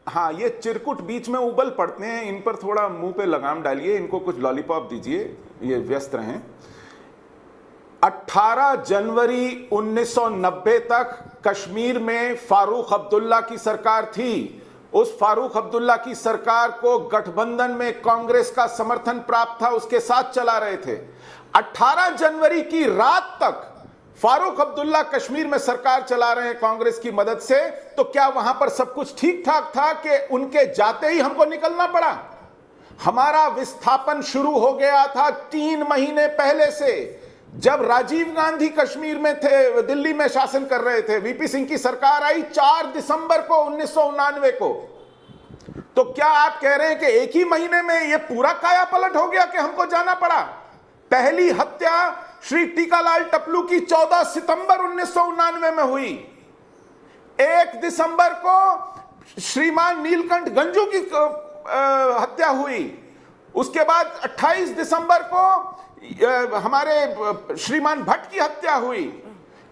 हाँ, ये चिरकुट बीच में उबल पड़ते हैं, इन पर थोड़ा मुंह पे लगाम डालिए, इनको कुछ लॉलीपॉप दीजिए, ये व्यस्त रहें। 18 जनवरी 1990 तक कश्मीर में फारूक अब्दुल्ला की सरकार थी। उस फारूक अब्दुल्ला की सरकार को गठबंधन में कांग्रेस का समर्थन प्राप्त था, उसके साथ चला रहे थे। 18 जनवरी की रात तक फारूक अब्दुल्ला कश्मीर में सरकार चला रहे हैं कांग्रेस की मदद से। तो क्या वहां पर सब कुछ ठीक ठाक था कि उनके जाते ही हमको निकलना पड़ा? हमारा विस्थापन शुरू हो गया था 3 महीने पहले से, जब राजीव गांधी कश्मीर में थे, दिल्ली में शासन कर रहे थे। वीपी सिंह की सरकार आई 4 दिसंबर को 1999 को। तो क्या आप कह रहे हैं कि एक ही महीने में यह पूरा काया पलट हो गया कि हमको जाना पड़ा? पहली हत्या श्री टीकालाल टपलू की 14 सितंबर 1999 में हुई। 1 दिसंबर को श्रीमान नीलकंठ गंजू की हत्या हुई। उसके बाद 28 दिसंबर को हमारे श्रीमान भट्ट की हत्या हुई।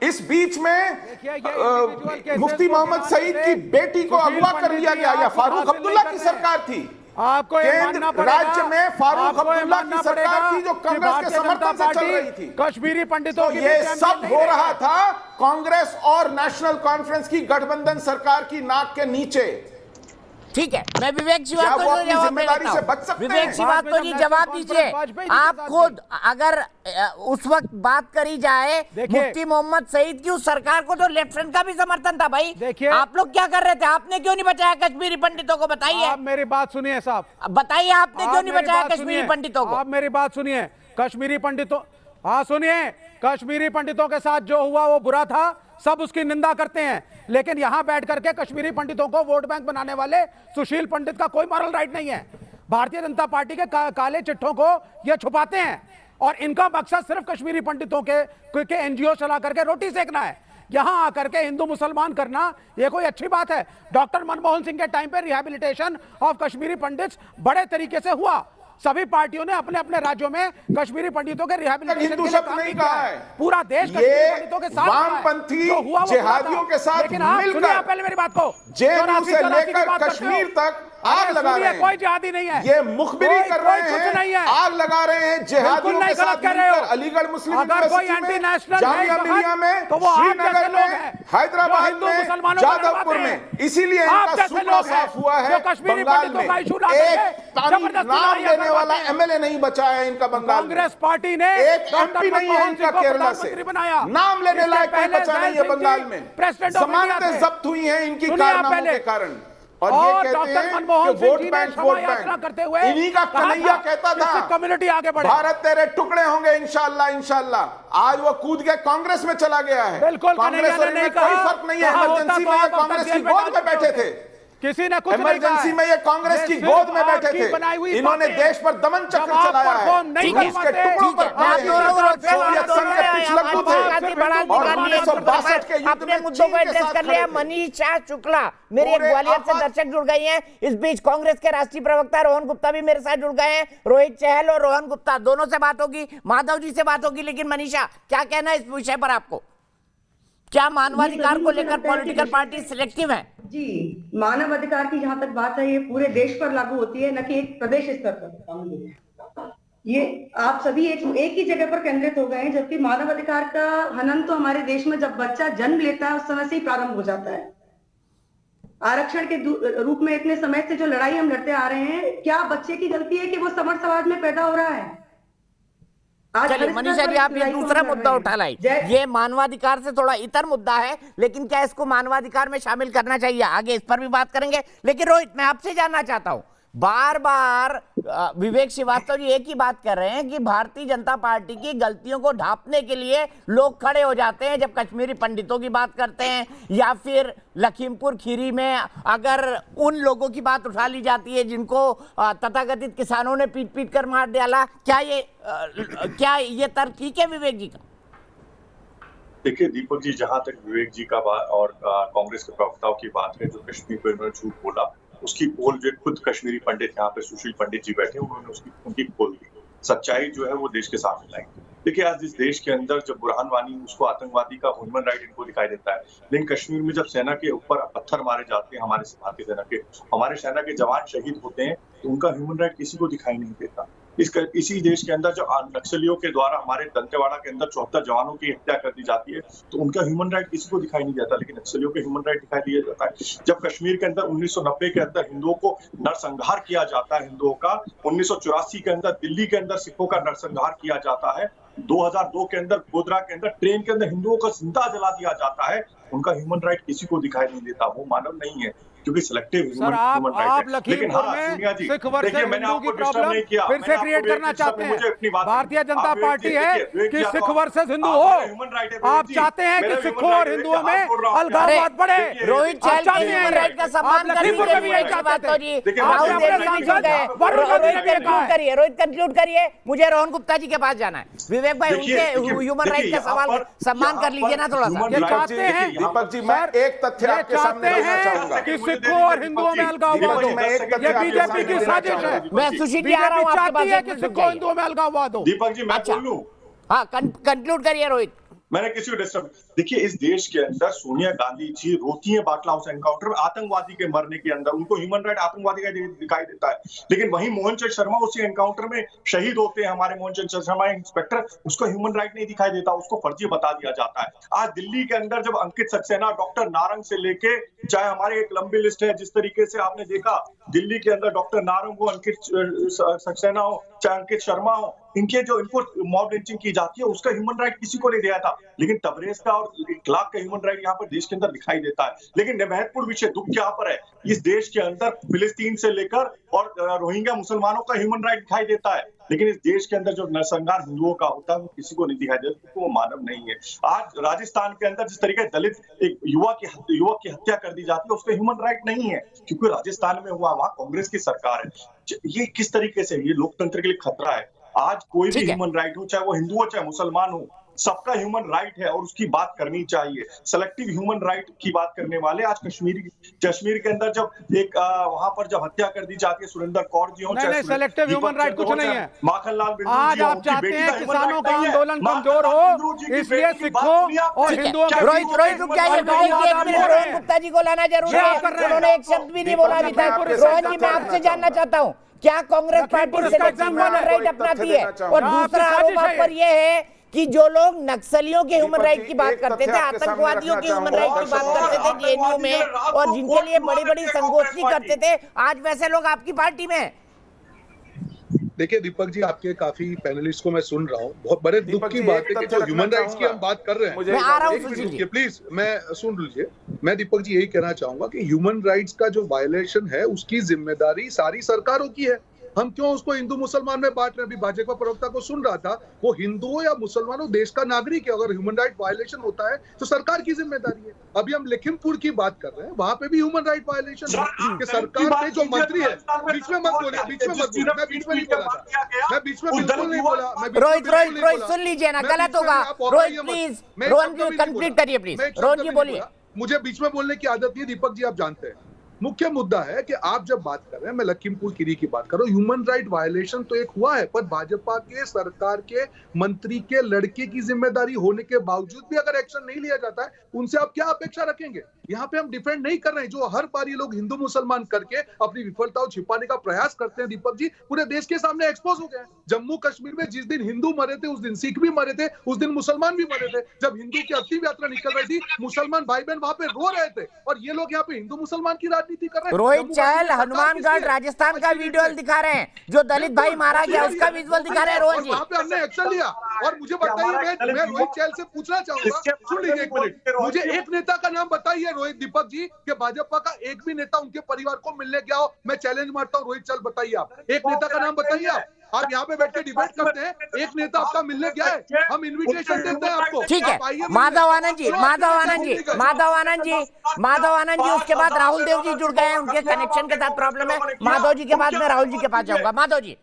इस बीच में मुफ्ती मोहम्मद सईद की बेटी को अगवा कर लिया गया। या फारूक अब्दुल्ला की सरकार थी, आपको केंद्र राज्य में फारूक अब्दुल्ला की सरकार थी जो कांग्रेस के समर्थन से चल रही थी। कश्मीरी पंडितों तो ये सब हो रहा था कांग्रेस और नेशनल कॉन्फ्रेंस की गठबंधन सरकार की नाक के नीचे। ठीक है, मैं विवेक श्रीवास्तव क्या वो को अपनी जवाब दे जिम्मेदारी देता से हूं। बच सकते विवेक हैं? श्रीवास्तव जी जवाब दीजिए। आप खुद अगर उस वक्त बात करी जाए मुफ्ती मोहम्मद सईद की, उस सरकार को तो लेफ्ट फ्रंट का भी समर्थन था भाई। देखिए, आप लोग क्या कर रहे थे? आपने क्यों नहीं बचाया कश्मीरी पंडितों को? बताइए, आप मेरी बात सुनिए साहब, बताइए आपने क्यों नहीं बचाया कश्मीरी पंडितों को? आप मेरी बात सुनिए। कश्मीरी पंडितों, हाँ सुनिए, कश्मीरी पंडितों के साथ जो हुआ वो बुरा था, सब उसकी निंदा करते हैं, लेकिन यहां बैठ करके कश्मीरी पंडितों को वोट बैंक बनाने वाले सुशील पंडित का कोई मॉरल राइट नहीं है। भारतीय जनता पार्टी के काले चिट्ठों को ये छुपाते हैं और इनका मकसद सिर्फ कश्मीरी पंडितों के एनजीओ चला करके रोटी सेकना है। यहां आकर के हिंदू मुसलमान करना ये कोई अच्छी बात है? डॉक्टर मनमोहन सिंह के टाइम पे रिहैबिलिटेशन ऑफ कश्मीरी पंडित्स बड़े तरीके से हुआ। सभी पार्टियों ने अपने अपने राज्यों में कश्मीरी पंडितों के रिहैबिलिटेशन हिंदू शब्द नहीं कहा है। पूरा देश कश्मीरी पंडितों के साथ वामपंथी जिहादियों के साथ मिलकर पहले मेरी बात को, जेएनयू से लेकर कश्मीर तक आग लगा रहे हैं। कोई जिहादी नहीं है, ये मुखबिरी कर रहे हैं, आग लगा रहे हैं जिहादियों के साथ मिलकर। अलीगढ़ मुस्लिम यूनिवर्सिटी में, जामिया मिलिया में, श्रीनगर में, हैदराबाद में, जादवपुर में, इसीलिए इनका सूखा साफ हुआ है। बंगाल में एक नाम लेने वाला एमएलए नहीं बचा है इनका बंगाल में। कांग्रेस पार्टी ने एक एमपी नहीं है इनका केरला से, नाम लेने लायक कोई बचा नहीं है बंगाल में। जमानतें जब्त हुई हैं इनकी कारनामों के कारण। और ये कहते हैं कि वोट बैंक करते हुए इन्हीं का कन्हैया कहता था कम्युनिटी आगे बढ़े, भारत तेरे टुकड़े होंगे इंशाल्लाह इंशाल्लाह। आज वो कूद के कांग्रेस में चला गया है। बिल्कुल, कांग्रेस और इनमें कोई फर्क नहीं है। इमरजेंसी में ये कांग्रेस की गोद में बैठे थे, किसी ने कुछ इमरजेंसी में ये कांग्रेस की गोद में बैठे थे। इन्होंने देश पर दमन चक्र चलाया है, उसके टुकड़ों पर सोवियत संघ के पिछलग्गू थे और 1962 के युद्ध अपने में मुद्दों को चीन के एड्रेस साथ कर लिया। खड़े थे। मनीषा शुक्ला मेरे एक ग्वालियर से दर्शक जुड़ गई हैं। इस बीच कांग्रेस के राष्ट्रीय प्रवक्ता रोहन गुप्ता भी मेरे साथ जुड़ गए हैं। रोहित चहल और रोहन गुप्ता दोनों से बात होगी, माधव जी से बात होगी, लेकिन मनीषा क्या कहना है इस विषय पर आपको? क्या मानवाधिकार को लेकर पॉलिटिकल पार्टी सिलेक्टिव है? जी, मानव अधिकार की जहां तक बात है ये पूरे देश पर लागू होती है, न कि एक प्रदेश स्तर पर। ये आप सभी एक ही जगह पर केंद्रित हो गए हैं, जबकि मानव अधिकार का हनन तो हमारे देश में जब बच्चा जन्म लेता है उस समय से ही प्रारंभ हो जाता है। आरक्षण के रूप में इतने समय से जो लड़ाई हम लड़ते आ रहे हैं, क्या बच्चे की गलती है कि वो समर्थ समाज में पैदा हो रहा है? चलिए मनीषा जी, आप ये दूसरा मुद्दा उठा लाई, ये मानवाधिकार से थोड़ा इतर मुद्दा है, लेकिन क्या इसको मानवाधिकार में शामिल करना चाहिए? आगे इस पर भी बात करेंगे। लेकिन रोहित, मैं आपसे जानना चाहता हूं, बार बार विवेक श्रीवास्तव जी एक ही बात कर रहे हैं कि भारतीय जनता पार्टी की गलतियों को ढांपने के लिए लोग खड़े हो जाते हैं जब कश्मीरी पंडितों की बात करते हैं, या फिर लखीमपुर खीरी में अगर उन लोगों की बात उठा ली जाती है जिनको तथाकथित किसानों ने पीट पीट कर मार डाला। क्या ये तर्क ठीक है विवेक जी का? देखिए दीपक जी, जहां तक विवेक जी का बात और कांग्रेस के प्रवक्ताओं की बात है, जो कश्मीर पर उन्होंने झूठ बोला, उसकी पोल जो खुद कश्मीरी पंडित यहाँ पे सुशील पंडित जी बैठे, उन्होंने उनकी पोल दी। सच्चाई जो है वो देश के सामने लाई। देखिए आज इस देश के अंदर जब बुरहान वानी, उसको आतंकवादी का ह्यूमन राइट इनको दिखाई देता है, लेकिन कश्मीर में जब सेना के ऊपर पत्थर मारे जाते हैं, भारतीय सेना के जवान शहीद होते हैं, तो उनका ह्यूमन राइट किसी को दिखाई नहीं देता। इसी देश के अंदर जब नक्सलियों के द्वारा हमारे दंतेवाड़ा के अंदर 74 जवानों की हत्या कर दी जाती है, तो उनका ह्यूमन राइट किसी को दिखाई नहीं देता, लेकिन नक्सलियों के ह्यूमन राइट दिखाई दिया जाता है। जब कश्मीर के अंदर 1990 के अंदर हिंदुओं को नरसंहार किया जाता है, हिंदुओं का 1984 के अंदर दिल्ली के अंदर सिखों का नरसंहार किया जाता है, 2002 के अंदर गोधरा के अंदर ट्रेन के अंदर हिंदुओं को जिंदा जला दिया जाता है, उनका ह्यूमन राइट किसी को दिखाई नहीं देता। वो मानव नहीं है, क्योंकि सिलेक्टिव ह्यूमन राइट है। लेकिन हाँ सोनिया जी, देखिए मैंने आपको डिस्टर्ब नहीं किया, फिर से क्रिएट करना चाहते हैं। भारतीय जनता पार्टी है कि सिख वर्सेस हिंदू हो। आप चाहते हैं कि सिखों और हिंदुओं में अलगाववाद बढ़े। रोहित चहल के ह्यूमन राइट का सम्मान करिए। रोहित कंक्लूड करिए, मुझे रोहन गुप्ता जी के पास जाना है। विवेक भाई, उनके ह्यूमन राइट का सवाल सम्मान कर लीजिए ना थोड़ा सा। चाहते हैं दीपक जी, मैं एक तथ्य आपके सामने रखना चाहूंगा कि सिखों और हिंदुओं में अलगाववाद हो, ये बीजेपी की साजिश है। मैं सुशील जी आ रहा हूं आपके पास, कि सिखों हिंदुओं में अलगाववाद हो। दीपक जी मैं बोल लूं? हाँ कंक्लूड करिए रोहित। मैंने किसी को डिस्टर्ब। देखिए, इस देश के अंदर सोनिया गांधी जी रोती है बाटला हाउस एनकाउंटर में आतंकवादी के मरने के अंदर, उनको ह्यूमन राइट आतंकवादी का दिखाई देता है। लेकिन वहीं मोहन चंद शर्मा उसी एनकाउंटर में शहीद होते हैं, हमारे मोहन चंद शर्मा इंस्पेक्टर, उसको ह्यूमन राइट नहीं दिखाई देता, उसको फर्जी बता दिया जाता है। आज दिल्ली के अंदर जब अंकित सक्सेना, डॉक्टर नारंग से लेके, चाहे हमारे एक लंबी लिस्ट है, जिस तरीके से आपने देखा दिल्ली के अंदर डॉक्टर नारंग हो, अंकित सक्सेना हो, चाहे अंकित शर्मा हो, इनको मॉब लिंचिंग की जाती है, उसका ह्यूमन राइट किसी को नहीं दिया था। लेकिन तबरेज का और 1 लाख का ह्यूमन राइट यहाँ पर देश के अंदर दिखाई देता है। लेकिन महत्वपूर्ण विषय दुख यहाँ पर है, इस देश के अंदर फिलिस्तीन से लेकर और रोहिंग्या मुसलमानों का ह्यूमन राइट दिखाई देता है, लेकिन इस देश के अंदर जो नरसंहार हिंदुओं का होता है वो किसी को नहीं दिखाई देता, क्योंकि वो मानव नहीं है। आज राजस्थान के अंदर जिस तरीके दलित एक युवक की हत्या कर दी जाती है, उसका ह्यूमन राइट नहीं है, क्योंकि राजस्थान में हुआ, वहां कांग्रेस की सरकार है। ये किस तरीके से, ये लोकतंत्र के लिए खतरा है। आज कोई भी ह्यूमन राइट हो, चाहे वो हिंदू हो चाहे मुसलमान हो, सबका ह्यूमन राइट है और उसकी बात करनी चाहिए। सेलेक्टिव ह्यूमन राइट की बात करने वाले आज कश्मीर के अंदर जब एक वहां पर जब हत्या कर दी जाती है, सुरेंद्र कौर जी हो, नहीं, सेलेक्टिव ह्यूमन राइट कुछ नहीं है। माखनलाल बिंदु आज जी हो, आप उनकी चाहते बेटी हैं का human किसानों right का नहीं है। आंदोलन कमजोर माखनलाल हो, बिंदु जी की इसलिए बेटी की सिखों बात सुनिए आप। और ठीक है। हिंदुओं क्या रोहित रुक जाइए, रोहन गुप्ता जी को लाना जरूरी है, उन्होंने एक शब्द भी नहीं बोला अभी तक। रोहन जी, मैं आपसे जानना चाहता हूँ, क्या Congress party selective human right अपनाती है? और दूसरा आरोप आप पर यह है कि जो लोग नक्सलियों के ह्यूमन राइट की बात करते थे, आतंकवादियों के ह्यूमन राइट की बात करते थे जेएनयू में, और जिनके लिए बड़ी बड़ी संगोष्ठी करते थे, आज वैसे लोग आपकी पार्टी में। देखिए दीपक जी, आपके काफी पैनलिस्ट को मैं सुन रहा हूँ, बहुत बड़े दुख की बात है कि जो ह्यूमन राइट्स की हम बात कर रहे हैं, मैं आ रहा हूं, प्लीज मैं सुन लीजिए। मैं दीपक जी यही कहना चाहूंगा कि ह्यूमन राइट्स का जो वायलेशन है उसकी जिम्मेदारी सारी सरकारों की है। हम क्यों उसको हिंदू मुसलमान में बांट रहे हैं? अभी भाजपा प्रवक्ता को सुन रहा था, वो हिंदुओं या मुसलमानों देश का नागरिक है, अगर ह्यूमन राइट वायलेशन होता है तो सरकार की जिम्मेदारी है। अभी हम लखीमपुर की बात कर रहे हैं, वहां पे भी ह्यूमन राइट वायलेशन है कि सरकार ने जो मंत्री है, बीच में मत बोले, बीच में मत बोले, मैं बीच में नहीं बोला था, मैं बीच में बिल्कुल नहीं बोला। रोहित सुन लीजिए ना, गलत होगा। रोहित प्लीज, रोहन जी कंप्लीट करिए प्लीज। रोहन जी बोलिए। मुझे बीच में बोलने की आदत नहीं, दीपक जी आप जानते हैं। मुख्य मुद्दा है कि आप जब बात कर रहे हैं, मैं लखीमपुर खीरी की बात कर रहा हूँ, ह्यूमन राइट वायलेशन तो एक हुआ है, पर भाजपा के सरकार के मंत्री के लड़के की जिम्मेदारी होने के बावजूद भी अगर एक्शन नहीं लिया जाता है, उनसे आप क्या अपेक्षा रखेंगे? यहाँ पे हम डिफेंड नहीं कर रहे हैं, जो हर बार ये लोग हिंदू मुसलमान करके अपनी विफलताओं छिपाने का प्रयास करते हैं दीपक जी, पूरे देश के सामने एक्सपोज हो गए। जम्मू कश्मीर में जिस दिन हिंदू मरे थे, उस दिन सिख भी मरे थे, उस दिन मुसलमान भी मरे थे। जब हिंदू की अंतिम यात्रा निकल रही थी, मुसलमान भाई बहन वहां पे रो रहे थे, और ये लोग यहाँ पे हिंदू मुसलमान की राजनीति कर रहे हैं। रोहित चहल हनुमानगढ़ राजस्थान का विजुअल दिखा रहे हैं, जो दलित भाई मारा गया उसका विजुअल दिखा रहे हैं रोहन जी। वहां पे हमने एक्शन लिया। और मुझे बताइए, मैं रोहित चहल से पूछना चाहूंगा, सुन लीजिए एक मिनट, मुझे एक नेता का नाम बताइए रोहित, दीपक जी, कि भाजपा का एक भी नेता उनके परिवार को मिलने गया हो। मैं चैलेंज मारता हूँ, रोहित चहल बताइए, आप एक नेता का नाम बताइए। आप यहाँ पे बैठ के डिबेट करते हैं, एक नेता आपका मिलने गया है, हम इन्विटेशन देते हैं आपको। ठीक है, माधव आनंद जी, उसके बाद राहुल देव जी जुड़ गए हैं, उनके कनेक्शन के साथ प्रॉब्लम है। माधव जी के बाद मैं राहुल जी के पास जाऊंगा। माधव जी।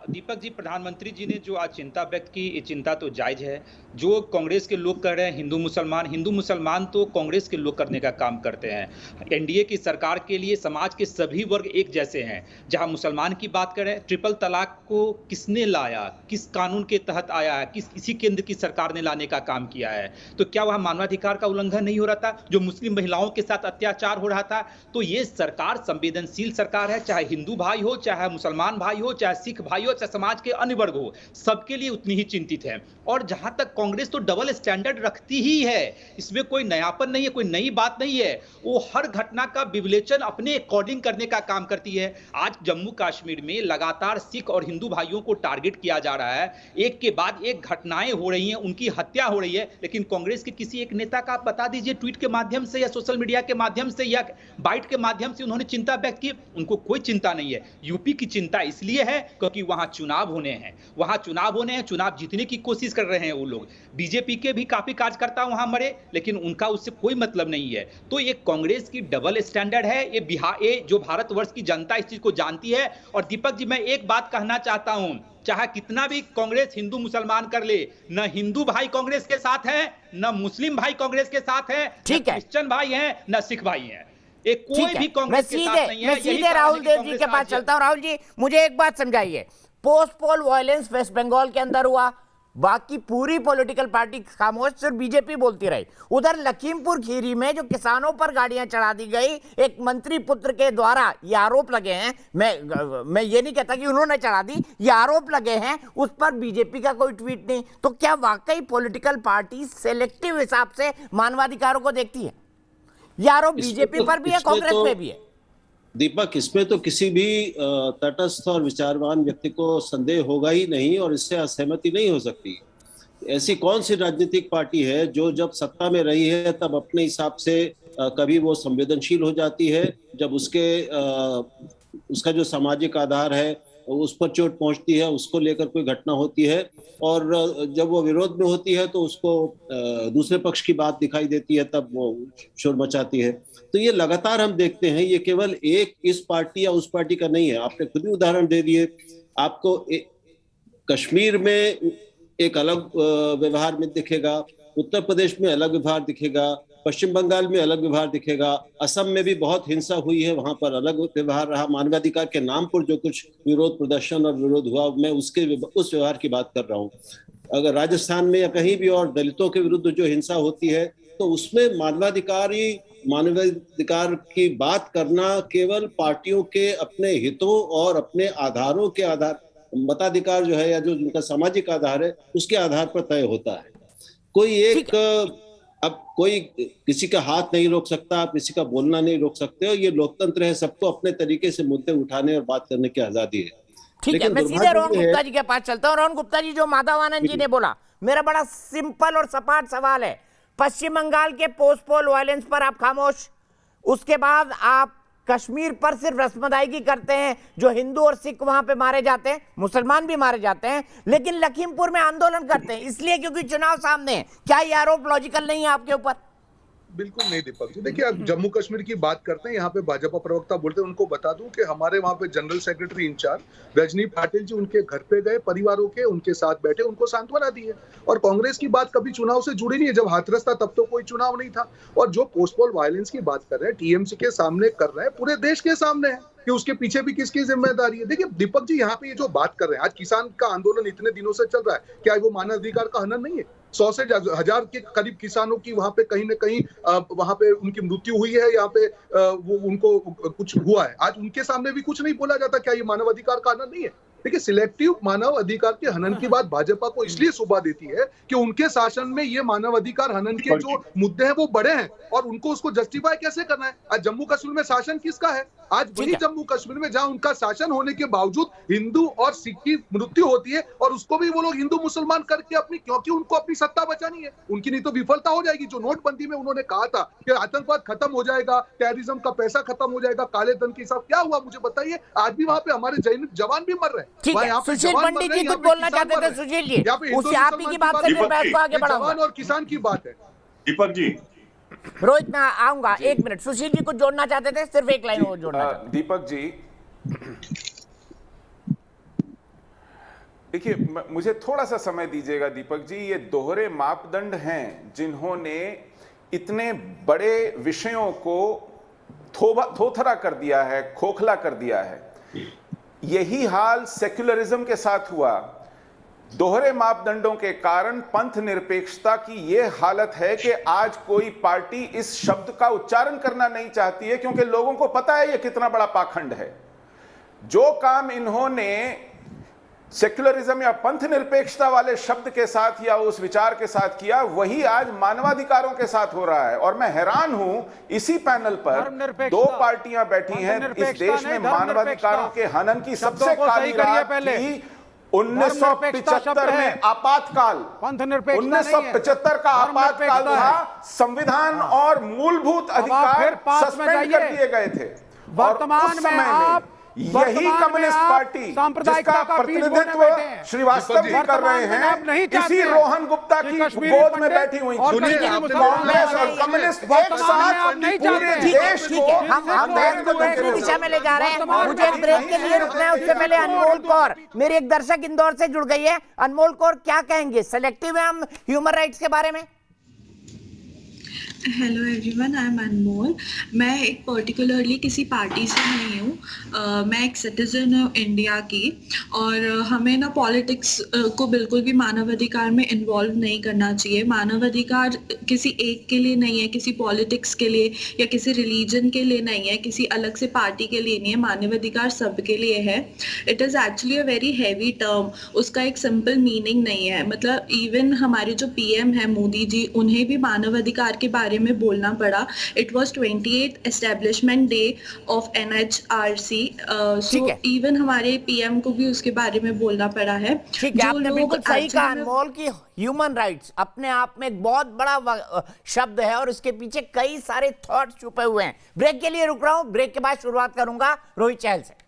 दीपक जी, प्रधानमंत्री जी ने जो आज चिंता व्यक्त की, ये चिंता तो जायज है। जो कांग्रेस के लोग कर रहे हैं हिंदू मुसलमान तो कांग्रेस के लोग करने का काम करते हैं। एनडीए की सरकार के लिए समाज के सभी वर्ग एक जैसे हैं। जहां मुसलमान की बात करें, ट्रिपल तलाक को किसने लाया, किस कानून के तहत आया है, किसी केंद्र की सरकार ने लाने का काम किया है? तो क्या वह मानवाधिकार का उल्लंघन नहीं हो रहा था? जो मुस्लिम महिलाओं के साथ अत्याचार हो रहा था? तो ये सरकार संवेदनशील सरकार है, चाहे हिंदू भाई हो, चाहे मुसलमान भाई हो, चाहे सिख भाई हो, चाहे समाज के अन्य वर्ग हो, सबके लिए उतनी ही चिंतित है। और जहां तक कांग्रेस तो डबल स्टैंडर्ड रखती ही है, इसमें कोई नयापन नहीं है, कोई नई बात नहीं है। वो हर घटना का विवेचन अपने अकॉर्डिंग करने का काम करती है। आज जम्मू कश्मीर में लगातार सिख और हिंदू भाइयों को टारगेट किया जा रहा है, एक के बाद एक घटनाएं हो रही हैं, उनकी हत्या हो रही है, लेकिन कांग्रेस के किसी एक नेता का आप बता दीजिए, ट्वीट के माध्यम से या सोशल मीडिया के माध्यम से या बाइट के माध्यम से उन्होंने चिंता व्यक्त की? उनको कोई चिंता नहीं है। यूपी की चिंता इसलिए है क्योंकि वहां चुनाव होने हैं, चुनाव जीतने की कोशिश कर रहे हैं वो लोग। बीजेपी के भी काफी कार्यकर्ता वहां मरे, लेकिन उनका उससे कोई मतलब नहीं है। तो ये कांग्रेस की डबल स्टैंडर्ड है। ये जो भारतवर्ष की जनता इस चीज को जानती है। और दीपक जी, मैं एक बात कहना चाहता हूं, चाहे कितना भी कांग्रेस हिंदू मुसलमान कर ले, न हिंदू भाई कांग्रेस के साथ हैं, न मुस्लिम भाई कांग्रेस के साथ हैं, न क्रिश्चियन भाई हैं, न सिख भाई हैं। कोई भी कांग्रेस के साथ नहीं है। मैं सीधे राहुल देव जी के पास चलता हूं। राहुल जी, मुझे एक बात समझाइए, post poll violence West Bengal के अंदर हुआ, बाकी पूरी पॉलिटिकल पार्टी खामोश, सिर्फ बीजेपी बोलती रही। उधर लखीमपुर खीरी में जो किसानों पर गाड़ियां चढ़ा दी गई, एक मंत्री पुत्र के द्वारा ये आरोप लगे हैं, मैं ये नहीं कहता कि उन्होंने चढ़ा दी, ये आरोप लगे हैं, उस पर बीजेपी का कोई ट्वीट नहीं। तो क्या वाकई पॉलिटिकल पार्टी सेलेक्टिव हिसाब से मानवाधिकारों को देखती है? ये आरोप बीजेपी पर भी है, कांग्रेस पे भी है। दीपक, इसमें तो किसी भी तटस्थ और विचारवान व्यक्ति को संदेह होगा ही नहीं और इससे असहमति नहीं हो सकती। ऐसी कौन सी राजनीतिक पार्टी है जो जब सत्ता में रही है तब अपने हिसाब से कभी वो संवेदनशील हो जाती है, जब उसका जो सामाजिक आधार है उस पर चोट पहुंचती है, उसको लेकर कोई घटना होती है, और जब वो विरोध में होती है तो उसको दूसरे पक्ष की बात दिखाई देती है, तब वो शोर मचाती है। तो ये लगातार हम देखते हैं, ये केवल एक इस पार्टी या उस पार्टी का नहीं है। आपने खुद ही उदाहरण दे दिए। आपको कश्मीर में एक अलग व्यवहार में दिखेगा, उत्तर प्रदेश में अलग व्यवहार दिखेगा, पश्चिम बंगाल में अलग व्यवहार दिखेगा, असम में भी बहुत हिंसा हुई है, वहां पर अलग व्यवहार रहा। मानवाधिकार के नाम पर जो कुछ विरोध प्रदर्शन और विरोध हुआ, मैं उस व्यवहार की बात कर रहा हूँ। अगर राजस्थान में या कहीं भी और दलितों के विरुद्ध जो हिंसा होती है तो उसमें मानवाधिकार की बात करना केवल पार्टियों के अपने हितों और अपने आधारों के आधार, मताधिकार जो है या जो उनका सामाजिक आधार है उसके आधार पर तय होता है। कोई किसी का हाथ नहीं रोक सकता, आप किसी का बोलना नहीं रोक सकते, और ये लोकतंत्र है, सबको अपने तरीके से मुद्दे उठाने और बात करने की आजादी है। ठीक है, मैं सीधे रोहन गुप्ता जी के पास चलता हूँ। रोहन गुप्ता जी, जो माधव आनंद जी ने बोला, मेरा बड़ा सिंपल और सपाट सवाल है। पश्चिम बंगाल के पोस्ट पोल वायलेंस पर आप खामोश, उसके बाद आप कश्मीर पर सिर्फ रस्म अदायगी करते हैं, जो हिंदू और सिख वहां पे मारे जाते हैं, मुसलमान भी मारे जाते हैं, लेकिन लखीमपुर में आंदोलन करते हैं इसलिए क्योंकि चुनाव सामने है। क्या ये आरोप लॉजिकल नहीं है आपके ऊपर? बिल्कुल नहीं दीपक जी। देखिए, आप जम्मू कश्मीर की बात करते हैं, यहाँ पे भाजपा प्रवक्ता बोलते हैं, उनको बता दूं कि हमारे वहाँ पे general secretary incharge Rajni Patil ji उनके घर पे गए, परिवारों के उनके साथ बैठे, उनको सांत्वना दी है। और कांग्रेस की बात कभी चुनाव से जुड़ी नहीं है। जब हाथरस था तब तो कोई चुनाव नहीं था। और जो पोस्ट पोल वायलेंस की बात कर रहे हैं, टीएमसी के सामने कर रहे हैं, पूरे देश के सामने है कि उसके पीछे भी किसकी जिम्मेदारी है। देखिए दीपक जी, यहाँ पे ये जो बात कर रहे हैं, आज किसान का आंदोलन इतने दिनों से चल रहा है, क्या वो मानवाधिकार का हनन नहीं है? 100 से 1000 के करीब किसानों की वहां पे कहीं न कहीं वहां पे उनकी मृत्यु हुई है, यहाँ पे वो उनको कुछ हुआ है। आज उनके सामने भी कुछ नहीं बोला जाता। क्या ये मानवाधिकार का हनन नहीं है? देखिए, सिलेक्टिव मानव अधिकार के हनन की बात भाजपा को इसलिए सुबह देती है कि उनके शासन में ये मानव अधिकार हनन के जो मुद्दे हैं वो बड़े हैं, और उनको उसको जस्टिफाई कैसे करना है। आज जम्मू कश्मीर में शासन किसका है? आज वही जम्मू कश्मीर में जहां उनका शासन होने के बावजूद हिंदू और सिख की मृत्यु होती है, और उसको भी वो लोग हिंदू मुसलमान करके अपनी, क्योंकि उनको अपनी सत्ता बचानी है। उनकी नहीं तो विफलता हो जाएगी। जो नोटबंदी में उन्होंने कहा था कि आतंकवाद खत्म हो जाएगा, टेररिज्म का पैसा खत्म हो जाएगा, काले धन के हिसाब, क्या हुआ मुझे बताइए? आज भी वहां पे हमारे जैन जवान भी मर रहे हैं। ठीक है, सुशील पंडित जी कुछ बोलना चाहते थे। सुशील जी, उस आप ही की बात से फिर बहस को आगे बढ़ाऊंगा। जवान और किसान की बात है। दीपक जी, रोहित मैं आऊंगा, एक मिनट। सुशील जी कुछ जोड़ना चाहते थे, सिर्फ एक लाइन और जोड़ना चाहते। दीपक जी, देखिए, मुझे थोड़ा सा समय दीजिएगा दीपक जी। ये दोहरे मापदंड हैं जिन्होंने इतने बड़े विषयों को थोथरा कर दिया है, खोखला कर दिया है। यही हाल सेक्युलरिज्म के साथ हुआ। दोहरे मापदंडों के कारण पंथ निरपेक्षता की यह हालत है कि आज कोई पार्टी इस शब्द का उच्चारण करना नहीं चाहती है, क्योंकि लोगों को पता है यह कितना बड़ा पाखंड है। जो काम इन्होंने सेक्युलरिज्म या पंथ निरपेक्षता वाले शब्द के साथ या उस विचार के साथ किया, वही आज मानवाधिकारों के साथ हो रहा है। और मैं हैरान हूं, इसी पैनल पर 2 पार्टियां बैठी हैं। इस देश में मानवाधिकारों के हनन की सबसे काली रात थी 1975 में आपातकाल। 1975 का आपातकाल था। संविधान और मूलभूत अधिकार सस्पेंड कर दिए गए थे। वर्तमान में आप यही कम्युनिस्ट पार्टी जिसका प्रतिनिधित्व श्रीवास्तव जी कर रहे हैं, इसी रोहन गुप्ता की गोद में बैठी हुई कांग्रेस और कम्युनिस्ट एक साथ पूरे देश को हम बहस को दूसरी दिशा में ले जा रहे हैं। मुझे एक ब्रेक के लिए रुकना है, उससे पहले अनमोल कौर, मेरी एक दर्शक इंदौर से जुड़ गई है। अनमोल कौर, क्या कहेंगे? सेलेक्टिव है हम ह्यूमन राइट्स के बारे में? हेलो एवरीवन, आई एम अनमोल। मैं एक पर्टिकुलरली किसी पार्टी से नहीं हूँ। मैं एक सिटीज़न हूँ इंडिया की, और हमें ना पॉलिटिक्स को बिल्कुल भी मानवाधिकार में इन्वॉल्व नहीं करना चाहिए। मानवाधिकार किसी एक के लिए नहीं है, किसी पॉलिटिक्स के लिए या किसी रिलीजन के लिए नहीं है, किसी अलग से पार्टी के लिए नहीं है। मानवाधिकार सबके लिए है। It is actually a very heavy term. उसका एक सिंपल मीनिंग नहीं है। मतलब इवन हमारे जो पीएम है मोदी जी, उन्हें भी मानवाधिकार के बारे में बोलना पड़ा। It was 28th establishment day of NHRC, so even हमारे पीएम को भी उसके बारे में बोलना पड़ा है। ठीक है, आपने बिल्कुल सही कहा अनमोल कि ह्यूमन राइट्स अपने आप में एक बहुत बड़ा शब्द है और उसके पीछे कई सारे थॉट छुपे हुए हैं। ब्रेक के लिए रुक रहा हूं, ब्रेक के बाद शुरुआत करूंगा रोहित चहल से।